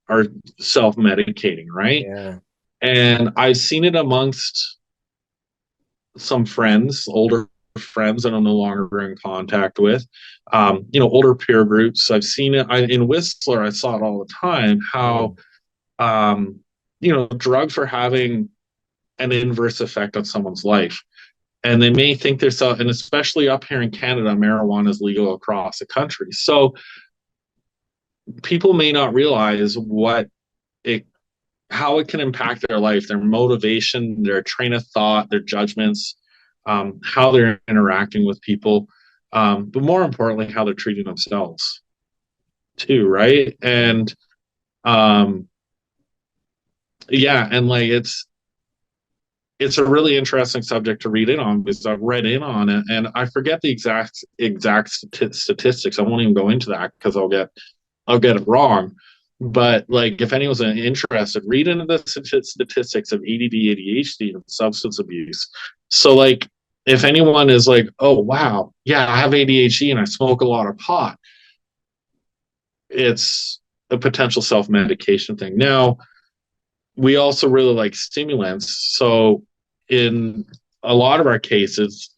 Speaker 2: are self-medicating, right?
Speaker 1: Yeah.
Speaker 2: And I've seen it amongst some friends, older friends that I'm no longer in contact with, older peer groups. I've seen it in Whistler. I saw it all the time, how, drugs are having an inverse effect on someone's life. And they may think they're so, and especially up here in Canada, marijuana is legal across the country. So people may not realize how it can impact their life, their motivation, their train of thought, their judgments, how they're interacting with people, but more importantly, how they're treating themselves too, right? And and like, it's a really interesting subject to read in on, because I've read in on it and I forget the exact statistics. I won't even go into that because I'll get it wrong. But like, if anyone's interested, read into the statistics of ADD, ADHD, and substance abuse. So like, if anyone is like, oh wow, yeah, I have ADHD and I smoke a lot of pot, it's a potential self-medication thing. Now, we also really like stimulants. So in a lot of our cases,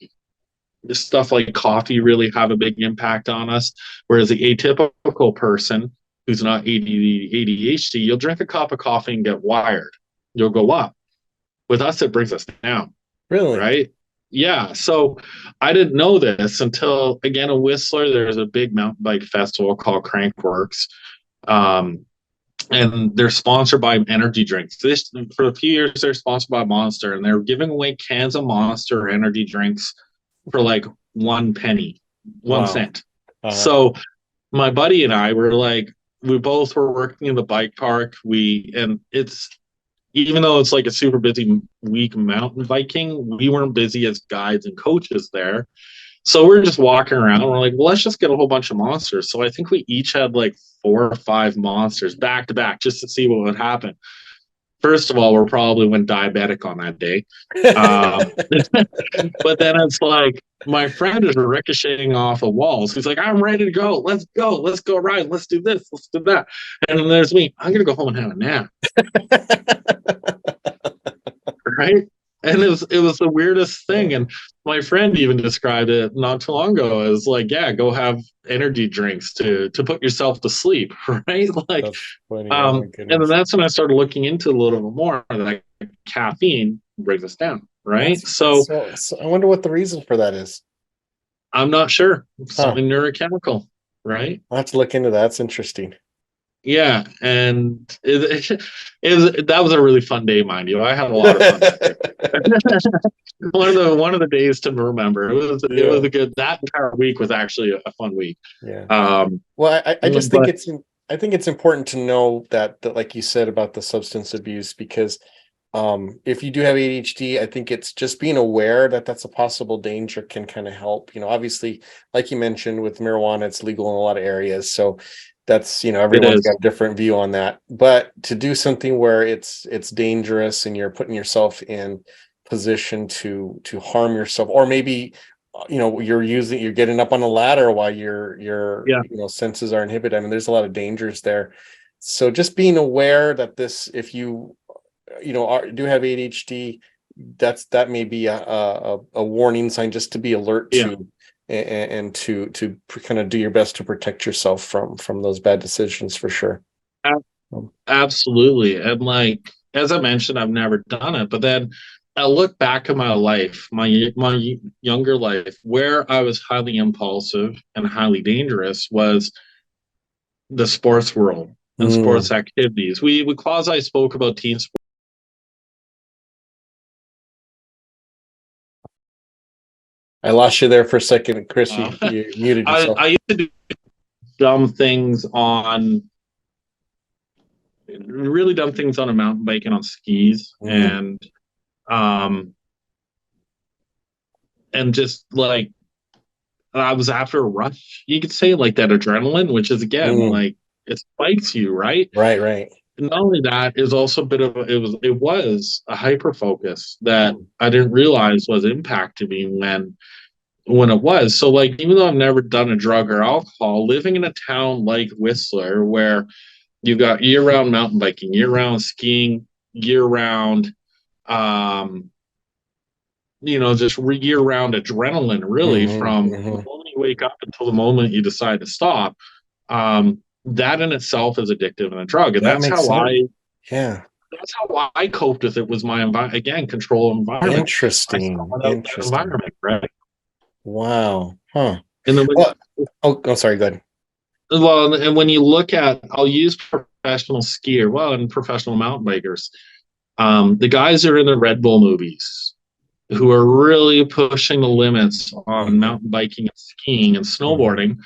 Speaker 2: stuff like coffee really have a big impact on us. Whereas the atypical person who's not ADD, ADHD, you'll drink a cup of coffee and get wired. You'll go up. With us, it brings us down.
Speaker 1: Really?
Speaker 2: Right? Yeah. So I didn't know this until, again, in Whistler, there's a big mountain bike festival called Crankworks. And they're sponsored by energy drinks. This, for a few years, they're sponsored by Monster, and they're giving away cans of Monster energy drinks for like 1 penny, 1 cent. So my buddy and I were like, we both were working in the bike park. And it's, even though it's like a super busy week mountain biking, we weren't busy as guides and coaches there. So we're just walking around. We're like, well, let's just get a whole bunch of monsters. So I think we each had like 4 or 5 monsters back to back just to see what would happen. First of all, we probably went diabetic on that day. But then it's like, my friend is ricocheting off of walls. He's like, I'm ready to go. Let's go. Let's go ride. Let's do this. Let's do that. And then there's me. I'm going to go home and have a nap. Right? And it was the weirdest thing. And my friend even described it not too long ago as like, yeah, go have energy drinks to put yourself to sleep, right? Like, and then that's when I started looking into it a little bit more, that caffeine brings us down, right? So
Speaker 1: I wonder what the reason for that is.
Speaker 2: I'm not sure. Something neurochemical, right?
Speaker 1: I'll have to look into that. That's interesting.
Speaker 2: Yeah, and that was a really fun day, mind you. I had a lot of fun. one of the days to remember. It was a good. That entire week was actually a fun week.
Speaker 1: Yeah. Well, I just think it's important to know that like you said about the substance abuse, because if you do have ADHD, I think it's just being aware that that's a possible danger can kind of help. Obviously, like you mentioned with marijuana, it's legal in a lot of areas, so that's, everyone's got a different view on that. But to do something where it's dangerous and you're putting yourself in position to harm yourself, or maybe you're getting up on a ladder while your senses are inhibited. I mean, there's a lot of dangers there. So just being aware that if you do have ADHD, that may be a warning sign, just to be alert to. And to kind of do your best to protect yourself from those bad decisions, for sure.
Speaker 2: Absolutely. And like, as I mentioned, I've never done it, but then I look back at my life, my younger life, where I was highly impulsive and highly dangerous was the sports world and sports activities. We quasi spoke about team sports.
Speaker 1: I lost you there for a second, Chris. You muted yourself.
Speaker 2: I used to do dumb things really dumb things on a mountain bike and on skis, and just like, I was after a rush, you could say, like that adrenaline, which is, again, like, it spikes you, right?
Speaker 1: Right.
Speaker 2: And not only that, is also a bit of it was a hyper focus that I didn't realize was impacting me when it was. So like, even though I've never done a drug or alcohol, living in a town like Whistler, where you've got year-round mountain biking, year-round skiing, year-round just year-round adrenaline, really, from the moment you wake up until the moment you decide to stop, that in itself is addictive and a drug. And that's how I coped with it, was my environment, control environment.
Speaker 1: Interesting.
Speaker 2: Environment, right?
Speaker 1: Wow. Huh.
Speaker 2: And then
Speaker 1: sorry, go ahead.
Speaker 2: Well, and when you look at, I'll use professional skier, and professional mountain bikers, the guys that are in the Red Bull movies, who are really pushing the limits on mountain biking and skiing and snowboarding,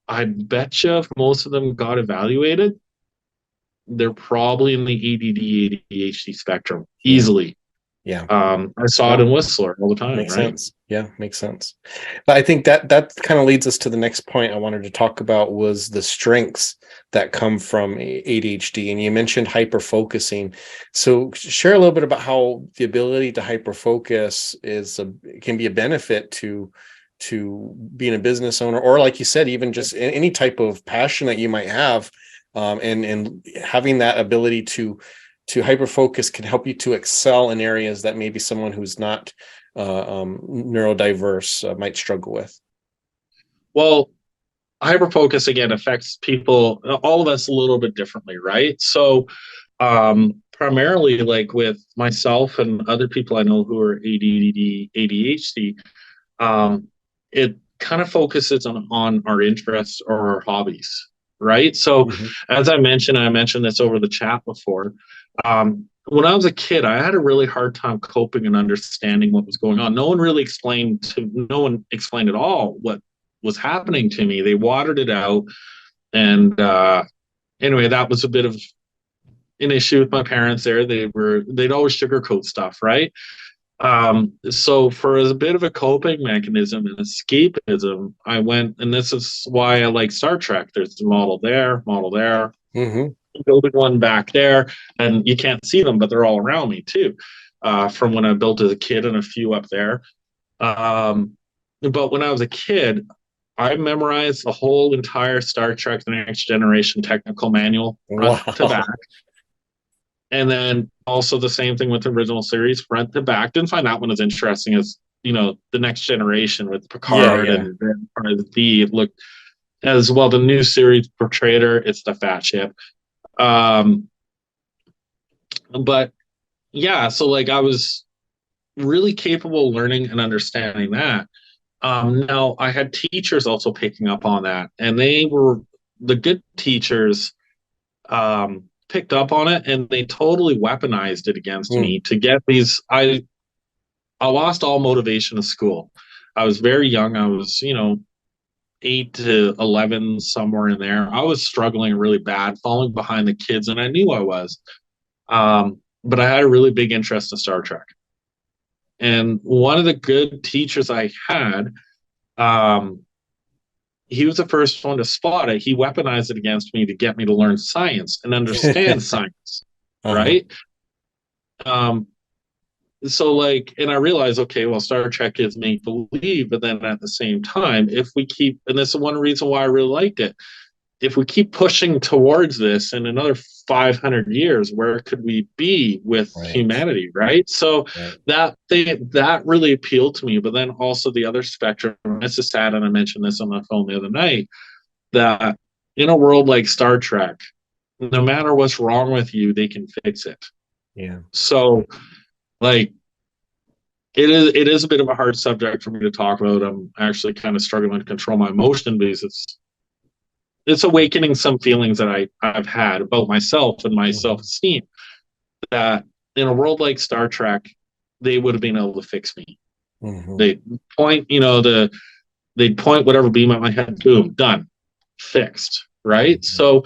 Speaker 2: I bet you if most of them got evaluated, they're probably in the ADD, ADHD spectrum easily.
Speaker 1: Yeah.
Speaker 2: I saw it in Whistler all the time.
Speaker 1: Makes
Speaker 2: right?
Speaker 1: sense. Yeah, makes sense. But I think that kind of leads us to the next point I wanted to talk about was the strengths that come from ADHD. And you mentioned hyper focusing. So share a little bit about how the ability to hyper focus can be a benefit to being a business owner, or like you said, even just any type of passion that you might have, and having that ability to hyper focus can help you to excel in areas that maybe someone who's not neurodiverse might struggle with.
Speaker 2: Well, hyperfocus again affects people, all of us, a little bit differently, right? So, primarily, like with myself and other people I know who are ADD, ADHD, it kind of focuses on our interests or our hobbies, right? So, as I mentioned this over the chat before. When I was a kid, I had a really hard time coping and understanding what was going on. No one explained at all what was happening to me. They watered it out. And anyway, that was a bit of an issue with my parents there. They'd always sugarcoat stuff, right? So for as a bit of a coping mechanism and escapism, I went, and this is why I like Star Trek. There's a model there, building one back there, and you can't see them, but they're all around me too. From when I built as a kid, and a few up there. But when I was a kid, I memorized the whole entire Star Trek: The Next Generation technical manual front to back. And then also the same thing with the original series, front to back. Didn't find that one as interesting as, The Next Generation with Picard and it looked as well. The new series portrayed her. It's the fat ship. But yeah, so like I was really capable of learning and understanding that. Now I had teachers also picking up on that, and they were the good teachers. Picked up on it, and they totally weaponized it against me to get these. I lost all motivation of school. I was very young. I was 8 to 11, somewhere in there. I was struggling really bad, falling behind the kids, and I knew I was. But I had a really big interest in Star Trek, and one of the good teachers I had, he was the first one to spot it. He weaponized it against me to get me to learn science and understand science, right? So like, and I realized, okay, well, Star Trek is make believe, but then at the same time, if we keep, and this is one reason why I really liked it, if we keep pushing towards this in another 500 years, where could we be with humanity, right? So that really appealed to me. But then also the other spectrum, this is sad, and I mentioned this on the phone the other night, that in a world like Star Trek, no matter what's wrong with you, they can fix it.
Speaker 1: Yeah.
Speaker 2: So like it is a bit of a hard subject for me to talk about. I'm actually kind of struggling to control my emotion because it's awakening some feelings that I've had about myself and my self-esteem, that in a world like Star Trek, they would have been able to fix me. They'd point, they'd point whatever beam at my head, boom, done, fixed, right? So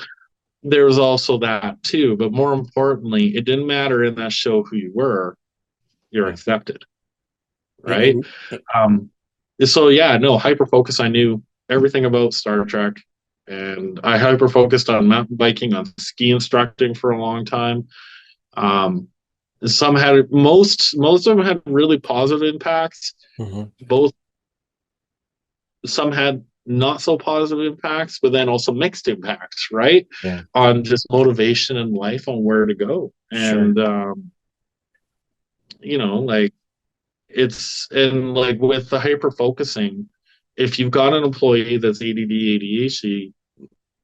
Speaker 2: there was also that too. But more importantly, it didn't matter in that show who you were, you're accepted, right? So yeah, no, hyper focus. I knew everything about Star Trek. And I hyper focused on mountain biking, on ski instructing for a long time. Some had most of them had really positive impacts. Both some had not so positive impacts, but then also mixed impacts, right? On just motivation in life, on where to go. And like like with the hyper focusing, if you've got an employee that's ADD, ADHD,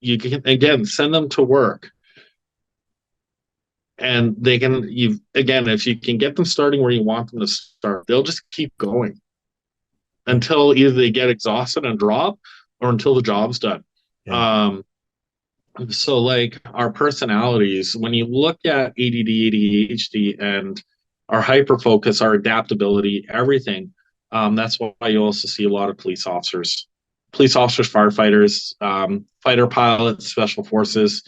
Speaker 2: you can again send them to work, and they can if you can get them starting where you want them to start, they'll just keep going until either they get exhausted and drop, or until the job's done. So like our personalities, when you look at ADD, ADHD, and our hyper focus, our adaptability, everything, that's why you also see a lot of police officers, firefighters, fighter pilots, special forces.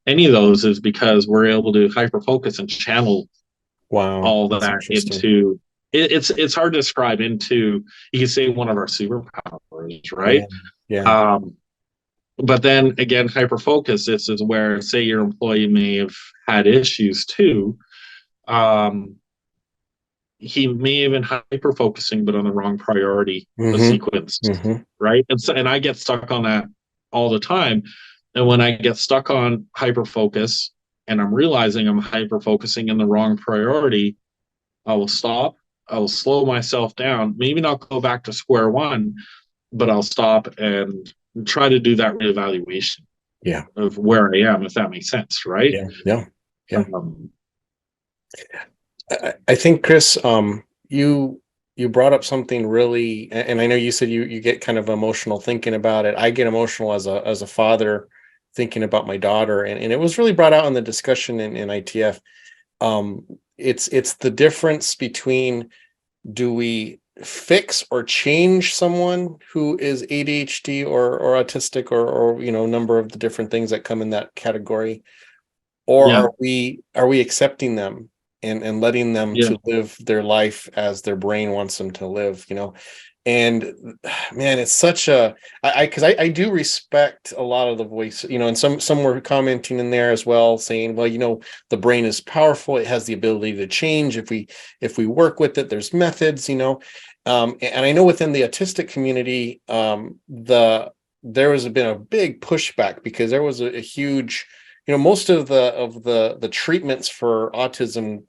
Speaker 2: Any of those is because we're able to hyper focus and channel
Speaker 1: Wow,
Speaker 2: all
Speaker 1: that's
Speaker 2: that
Speaker 1: interesting.
Speaker 2: into it's hard to describe into, you can say, one of our superpowers,
Speaker 1: Yeah,
Speaker 2: right?
Speaker 1: yeah.
Speaker 2: Um, but then again, hyper focus, this is where, say, your employee may have had issues too. Um, he may have been hyper focusing, but on the wrong priority, the
Speaker 1: Mm-hmm.
Speaker 2: sequence,
Speaker 1: Mm-hmm.
Speaker 2: right? And I get stuck on that all the time. And when I get stuck on hyper focus and I'm realizing I'm hyper focusing in the wrong priority, I will stop. I will slow myself down. Maybe not go back to square one, but I'll stop and try to do that reevaluation
Speaker 1: Yeah.
Speaker 2: of where I am, if that makes sense, right?
Speaker 1: Yeah. Yeah. Yeah.
Speaker 2: Um,
Speaker 1: I think, Chris, you brought up something really, and I know you said you get kind of emotional thinking about it. I get emotional as a father thinking about my daughter, and it was really brought out in the discussion in ITF. It's the difference between, do we fix or change someone who is ADHD or autistic, or number of the different things that come in that category, or
Speaker 2: yeah,
Speaker 1: are we accepting them and letting them
Speaker 2: yeah,
Speaker 1: to live their life as their brain wants them to live. And man, it's such a, I do respect a lot of the voice, and some were commenting in there as well, saying, well, the brain is powerful, it has the ability to change if we work with it, there's methods. And I know within the autistic community, there has been a big pushback, because there was a huge, most of the treatments for autism,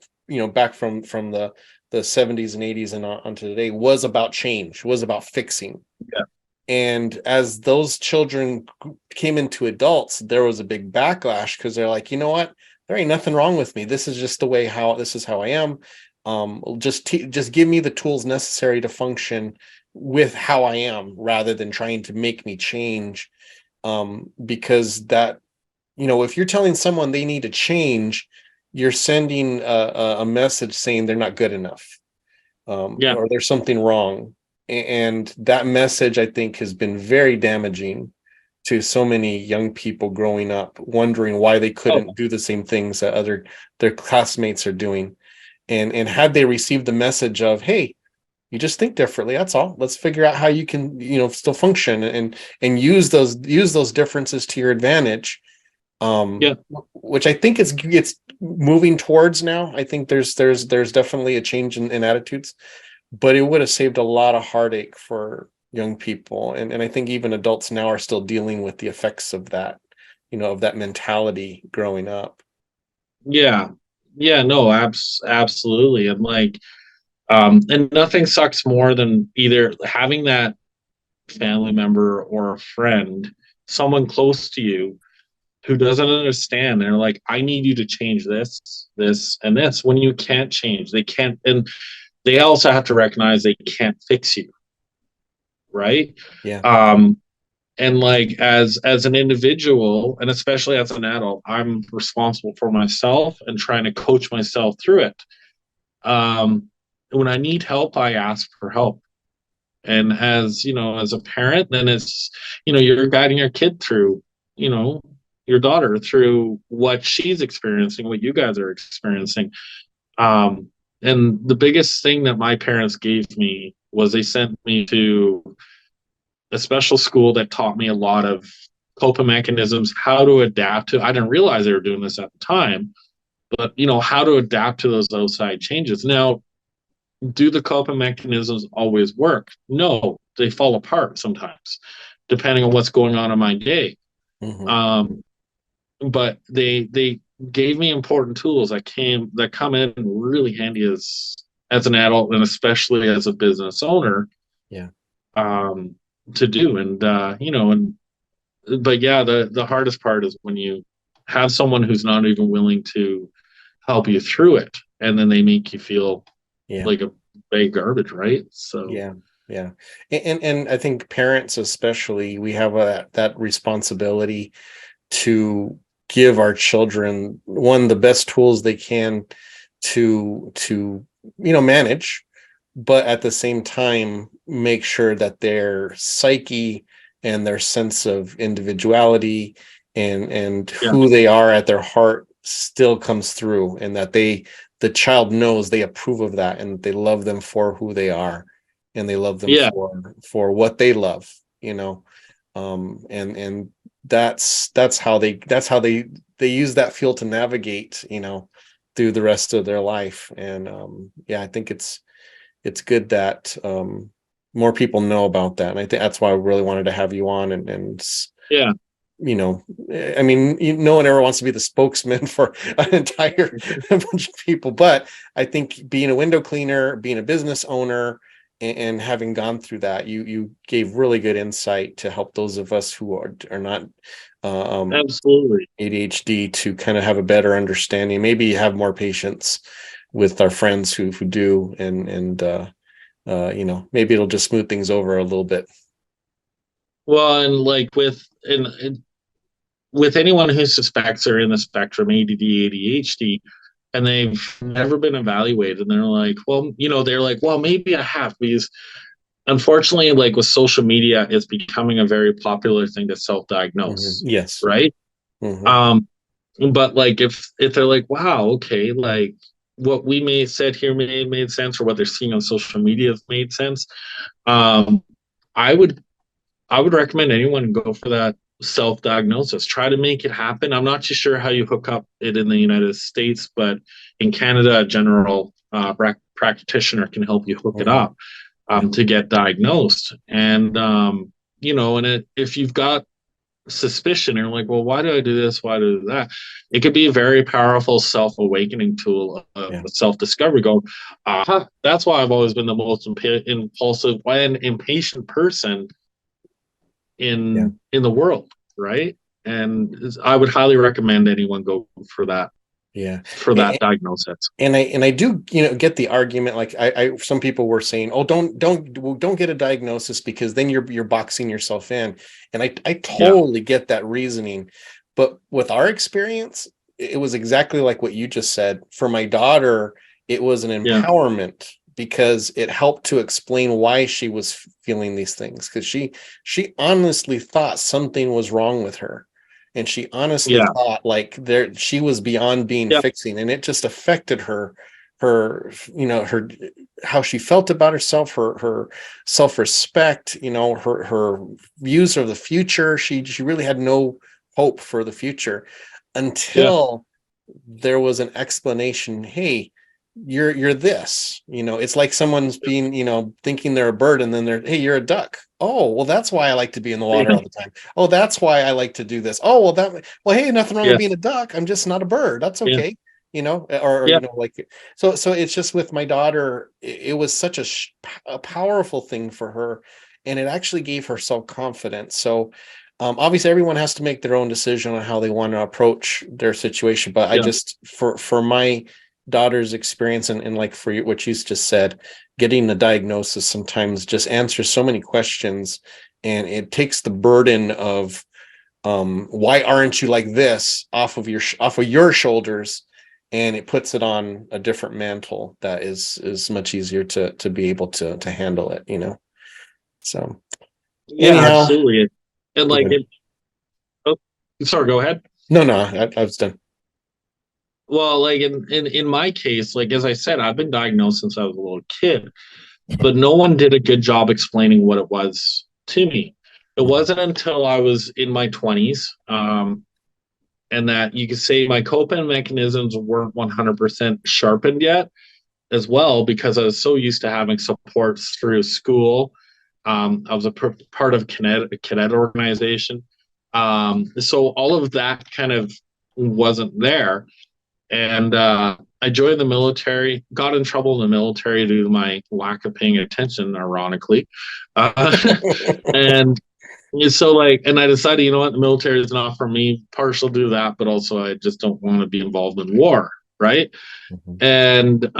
Speaker 1: back from the 70s and 80s and onto today, was about change, was about fixing.
Speaker 2: yeah.
Speaker 1: And as those children came into adults, there was a big backlash, because they're like, you know what? There ain't nothing wrong with me. This is just this is how I am. Just give me the tools necessary to function with how I am, rather than trying to make me change. Because if you're telling someone they need to change, you're sending a message saying they're not good enough,
Speaker 2: Yeah.
Speaker 1: or there's something wrong. And that message, I think, has been very damaging to so many young people growing up, wondering why they
Speaker 2: Oh,
Speaker 1: couldn't do the same things that their classmates are doing. And had they received the message of, hey, you just think differently, that's all, let's figure out how you can still function and use those differences to your advantage,
Speaker 2: yeah.
Speaker 1: which I think it's moving towards now. I think there's definitely a change in attitudes, but it would have saved a lot of heartache for young people, and I think even adults now are still dealing with the effects of that, of that mentality growing up.
Speaker 2: Yeah. Yeah. No, absolutely. And like, and nothing sucks more than either having that family member or a friend, someone close to you, who doesn't understand. They're like, I need you to change this, this, and this, when you can't change. They can't, and they also have to recognize they can't fix you, right?
Speaker 1: Yeah.
Speaker 2: Um, and like, as an individual, and especially as an adult, I'm responsible for myself and trying to coach myself through it. Um, when I need help, I ask for help. And as as a parent, then it's, you're guiding your kid through, you know your daughter through what she's experiencing, what you guys are experiencing. um and the biggest thing that my parents gave me was, they sent me to a special school that taught me a lot of coping mechanisms, how to adapt to, I didn't realize they were doing this at the time, but how to adapt to those outside changes. Now, do the coping mechanisms always work? No, they fall apart sometimes, depending on what's going on in my day.
Speaker 1: Hmm.
Speaker 2: Um, but they gave me important tools that come in really handy as an adult, and especially as a business owner,
Speaker 1: Yeah.
Speaker 2: um, to do. And but yeah, the hardest part is when you have someone who's not even willing to help you through it, and then they make you feel
Speaker 1: Yeah.
Speaker 2: like a bag garbage, right? So
Speaker 1: Yeah. Yeah. And I think parents, especially, we have that responsibility to give our children, one, the best tools they can to manage, but at the same time make sure that their psyche and their sense of individuality and
Speaker 2: yeah,
Speaker 1: who they are at their heart still comes through, and that the child knows they approve of that and they love them for who they are, and they love them for what they love, and that's how they use that field to navigate, through the rest of their life. And I think it's good that more people know about that. And I think that's why I really wanted to have you on. And I mean, no one ever wants to be the spokesman for an entire bunch of people, but I think being a window cleaner, being a business owner, and having gone through that, you gave really good insight to help those of us who are not
Speaker 2: absolutely
Speaker 1: ADHD to kind of have a better understanding, maybe have more patience with our friends who do, and maybe it'll just smooth things over a little bit.
Speaker 2: Well, and like with anyone who suspects they're in the spectrum, ADD, ADHD, and they've never been evaluated, and they're like, well, maybe I have, because unfortunately, like with social media, it's becoming a very popular thing to self-diagnose.
Speaker 1: Yes.
Speaker 2: Right. But like if they're like, wow, okay, like what we may have said here made sense, or what they're seeing on social media has made sense. I would recommend anyone go for that self-diagnosis. Try to make it happen. I'm not too sure how you hook up it in the United States, but in Canada, a general practitioner can help you hook it up to get diagnosed. And if you've got suspicion, you're like, well, why do I do this? Why do I do that? It could be a very powerful self-awakening tool, self-discovery. Go, that's why I've always been the most impulsive and impatient person in the world, right? And I would highly recommend anyone go for that. For that diagnosis.
Speaker 1: And I do, get the argument. Like some people were saying, oh, don't get a diagnosis, because then you're boxing yourself in. And I totally get that reasoning. But with our experience, it was exactly like what you just said. For my daughter, it was an empowerment, because it helped to explain why she was feeling these things. Because she honestly thought something was wrong with her. And she honestly thought like she was beyond being fixing, and it just affected her how she felt about herself, her self-respect, her views of the future. She really had no hope for the future until there was an explanation. Hey, you're this, it's like someone's being, thinking they're a bird, and then hey, you're a duck. Oh, well, that's why I like to be in the water all the time. Oh, that's why I like to do this. Oh, well, hey, nothing wrong with being a duck. I'm just not a bird. That's okay. Like, so it's just with my daughter, it was such a powerful thing for her, and it actually gave her self-confidence. So obviously everyone has to make their own decision on how they want to approach their situation. But I just, for my daughter's experience, and like for what you just said, getting the diagnosis sometimes just answers so many questions, and it takes the burden of why aren't you like this off of your shoulders, and it puts it on a different mantle that is much easier to be able to handle it, so anyhow.
Speaker 2: Absolutely. And like sorry, go ahead.
Speaker 1: No, I was done.
Speaker 2: Well, like in my case, like as I said, I've been diagnosed since I was a little kid, but no one did a good job explaining what it was to me. It wasn't until I was in my 20s, and that you could say my coping mechanisms weren't 100% sharpened yet as well, because I was so used to having supports through school. I was a part of a cadet organization. So all of that kind of wasn't there. And I joined the military, got in trouble in the military due to my lack of paying attention, ironically. And so and I decided, you know what, the military is not for me, partial due to that, but also I just don't want to be involved in war. Right. And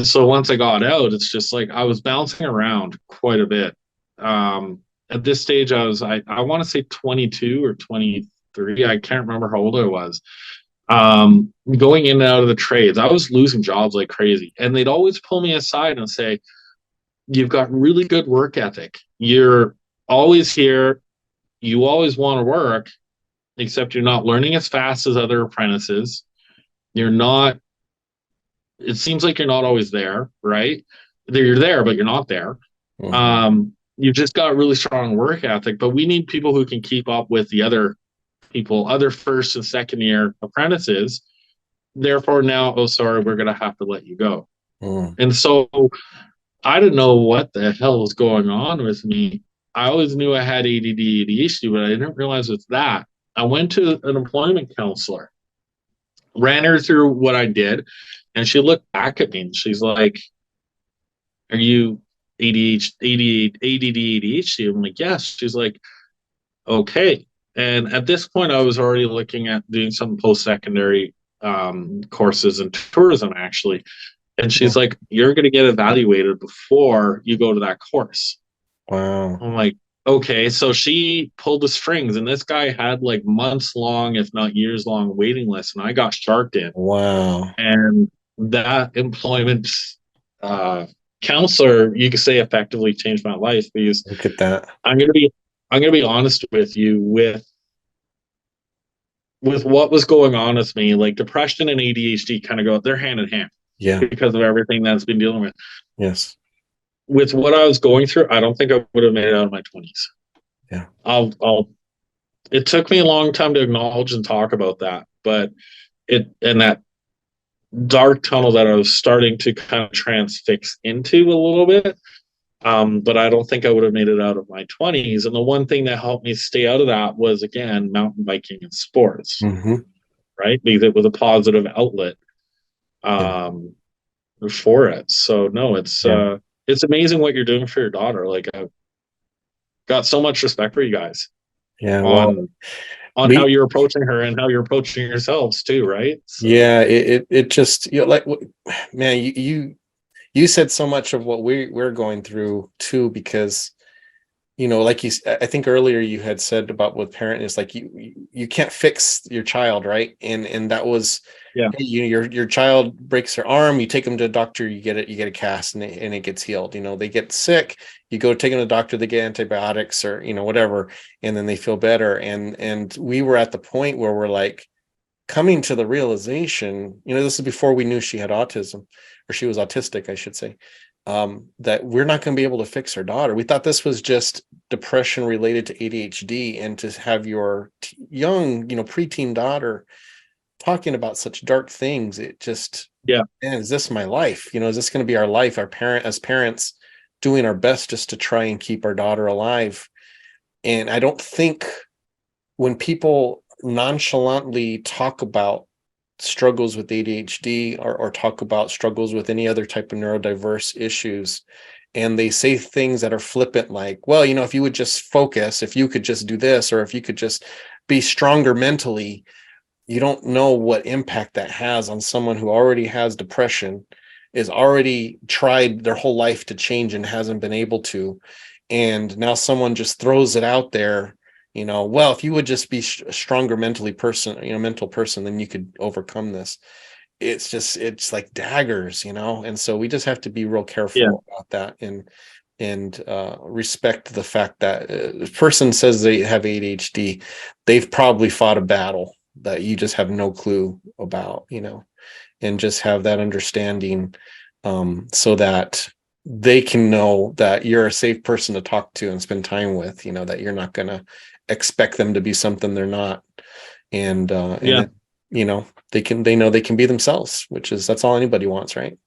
Speaker 2: so once I got out, it's just like I was bouncing around quite a bit. At this stage, I want to say 22 or 23. I can't remember how old I was. Going in and out of the trades, I was losing jobs like crazy. And they'd always pull me aside and say, you've got really good work ethic. You're always here. You always want to work, except you're not learning as fast as other apprentices. You're not it seems like you're not always there, right? You're there, but you're not there.
Speaker 1: Mhm.
Speaker 2: You've just got really strong work ethic, but we need people who can keep up with the other people, other first and second year apprentices. Therefore, now, oh, sorry, we're going to have to let you go.
Speaker 1: Mm.
Speaker 2: And so I didn't know what the hell was going on with me. I always knew I had ADD, ADHD, but I didn't realize it's that. I went to an employment counselor, ran her through what I did, and she looked back at me and she's like, "Are you ADHD, ADD, ADHD?" I'm like, "Yes." She's like, "Okay." And at this point, I was already looking at doing some post secondary courses in tourism, actually. And she's
Speaker 1: Mm.
Speaker 2: like, "You're going to get evaluated before you go to that course."
Speaker 1: Wow.
Speaker 2: I'm like, okay. So she pulled the strings, and this guy had like months long, if not years long, waiting lists, and I got sharked in.
Speaker 1: Wow.
Speaker 2: And that employment uh, counselor, you could say, effectively changed my life because
Speaker 1: Look at that.
Speaker 2: I'm gonna be I'm gonna be honest with you with what was going on with me. Like depression and ADHD kind of go, they're hand in hand
Speaker 1: Yeah.
Speaker 2: because of everything that's been dealing with.
Speaker 1: Yes.
Speaker 2: With what I was going through, I don't think I would have made it out of my 20s.
Speaker 1: Yeah.
Speaker 2: I'll it took me a long time to acknowledge and talk about that, but it and that dark tunnel that I was starting to kind of transfix into a little bit. But I don't think I would have made it out of my 20s. And the one thing that helped me stay out of that was, again, mountain biking and sports,
Speaker 1: Hmm.
Speaker 2: right? Because it was a positive outlet
Speaker 1: Yeah.
Speaker 2: um, for it. So, no,
Speaker 1: Yeah.
Speaker 2: it's amazing what you're doing for your daughter. Like, I've got so much respect for you guys
Speaker 1: Yeah. Well,
Speaker 2: on how
Speaker 1: we,
Speaker 2: you're approaching her and how you're approaching yourselves too, right? So,
Speaker 1: yeah, it just, like, man, you said so much of what we're going through too, because like I think earlier you had said about with parent is like you can't fix your child, right? And that was,
Speaker 2: yeah,
Speaker 1: hey, your child breaks their arm, you take them to a doctor, you get a cast, and it gets healed. They get sick, you go take them to the doctor, they get antibiotics or whatever, and then they feel better. And we were at the point where we're like coming to the realization, this is before we knew she had autism, or she was autistic, I should say, that we're not going to be able to fix her daughter. We thought this was just depression related to ADHD, and to have your young, preteen daughter talking about such dark things, it just,
Speaker 2: yeah,
Speaker 1: man, is this my life? Is this going to be our life? As parents, doing our best just to try and keep our daughter alive. And I don't think when people nonchalantly talk about struggles with ADHD, or talk about struggles with any other type of neurodiverse issues, and they say things that are flippant, like, well, if you would just focus, if you could just do this, or if you could just be stronger mentally, you don't know what impact that has on someone who already has depression, is already tried their whole life to change and hasn't been able to. And now someone just throws it out there, well, if you would just be a stronger mental person, then you could overcome this. It's like daggers, and so we just have to be real
Speaker 2: yeah,
Speaker 1: careful about that, and respect the fact that a person says they have ADHD, they've probably fought a battle that you just have no clue about, and just have that understanding, so that they can know that you're a safe person to talk to and spend time with, that you're not going to expect them to be something they're not. And
Speaker 2: yeah,
Speaker 1: it, they know they can be themselves, that's all anybody wants, right?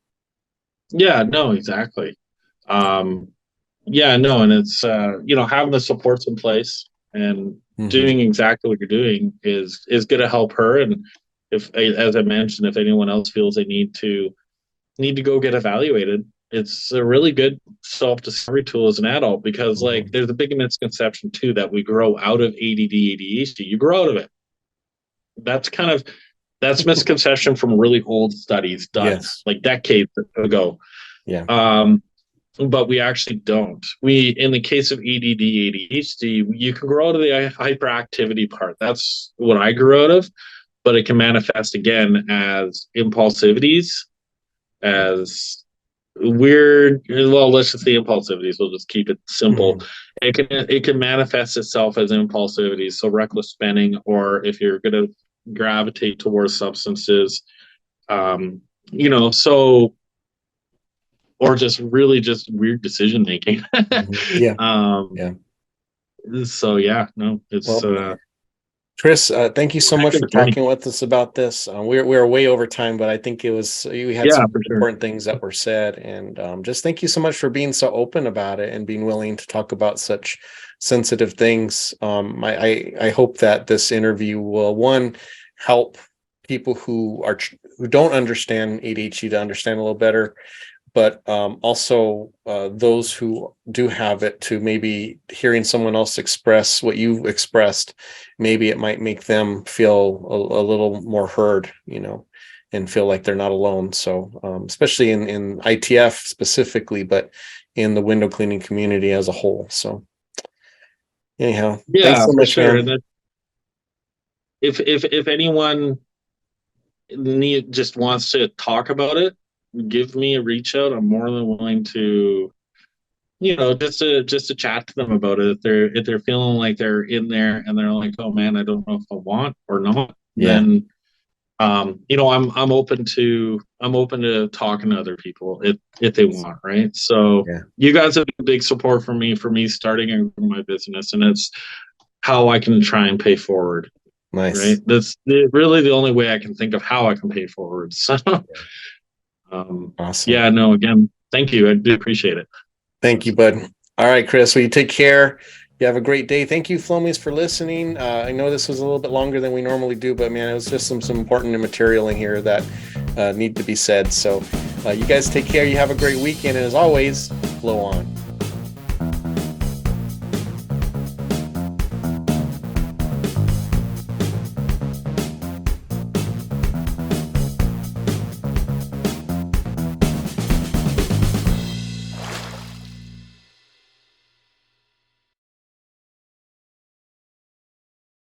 Speaker 2: yeah. No, exactly. Um, yeah, no, and it's having the supports in place and
Speaker 1: Hmm.
Speaker 2: doing exactly what you're doing is going to help her. And if, as I mentioned, if anyone else feels they need to go get evaluated, it's a really good self discovery tool as an adult, because like
Speaker 1: Hmm.
Speaker 2: there's a big misconception too that we grow out of ADD ADHD. You grow out of it. That's kind of that's misconception from really old studies done
Speaker 1: Yes.
Speaker 2: like decades ago.
Speaker 1: Yeah.
Speaker 2: Um, but we actually don't. In the case of ADD, ADHD, you can grow out of the hyperactivity part. That's what I grew out of, but it can manifest again as impulsivities,
Speaker 1: Yeah.
Speaker 2: as weird. Well, let's just say impulsivities. We'll just keep it simple.
Speaker 1: Hmm.
Speaker 2: It can manifest itself as impulsivities, so reckless spending, or if you're going to gravitate towards substances, um, so, or just really just weird decision making.
Speaker 1: Yeah.
Speaker 2: So yeah, no, it's
Speaker 1: Chris, thank you so much for talking with us about this. We're way over time, but I think we had some important things that were said, and just thank you so much for being so open about it and being willing to talk about such sensitive things. I hope that this interview will, help people who don't understand ADHD to understand a little better, but also those who do have it, to maybe hearing someone else express what you expressed, maybe it might make them feel a little more heard, and feel like they're not alone. So especially in ITF specifically, but in the window cleaning community as a whole. So anyhow,
Speaker 2: thanks so much, sure. Man. If anyone just wants to talk about it, give me a reach out. I'm more than willing to, just to chat to them about it. If they're feeling like they're in there and they're like, oh man, I don't know if I want or not, then I'm open to talking to other people if they want, right? So you guys have a big support for me starting my business, and it's how I can try and pay forward.
Speaker 1: Nice.
Speaker 2: Right. That's really the only way I can think of how I can pay forward. So
Speaker 1: awesome.
Speaker 2: Yeah, no, again, thank you. I do appreciate it.
Speaker 1: Thank you, bud. All right, Chris, well, you take care. You have a great day. Thank you, Flowmies, for listening. I know this was a little bit longer than we normally do, but man, it was just some important material in here that need to be said. So you guys take care. You have a great weekend. And as always, flow on.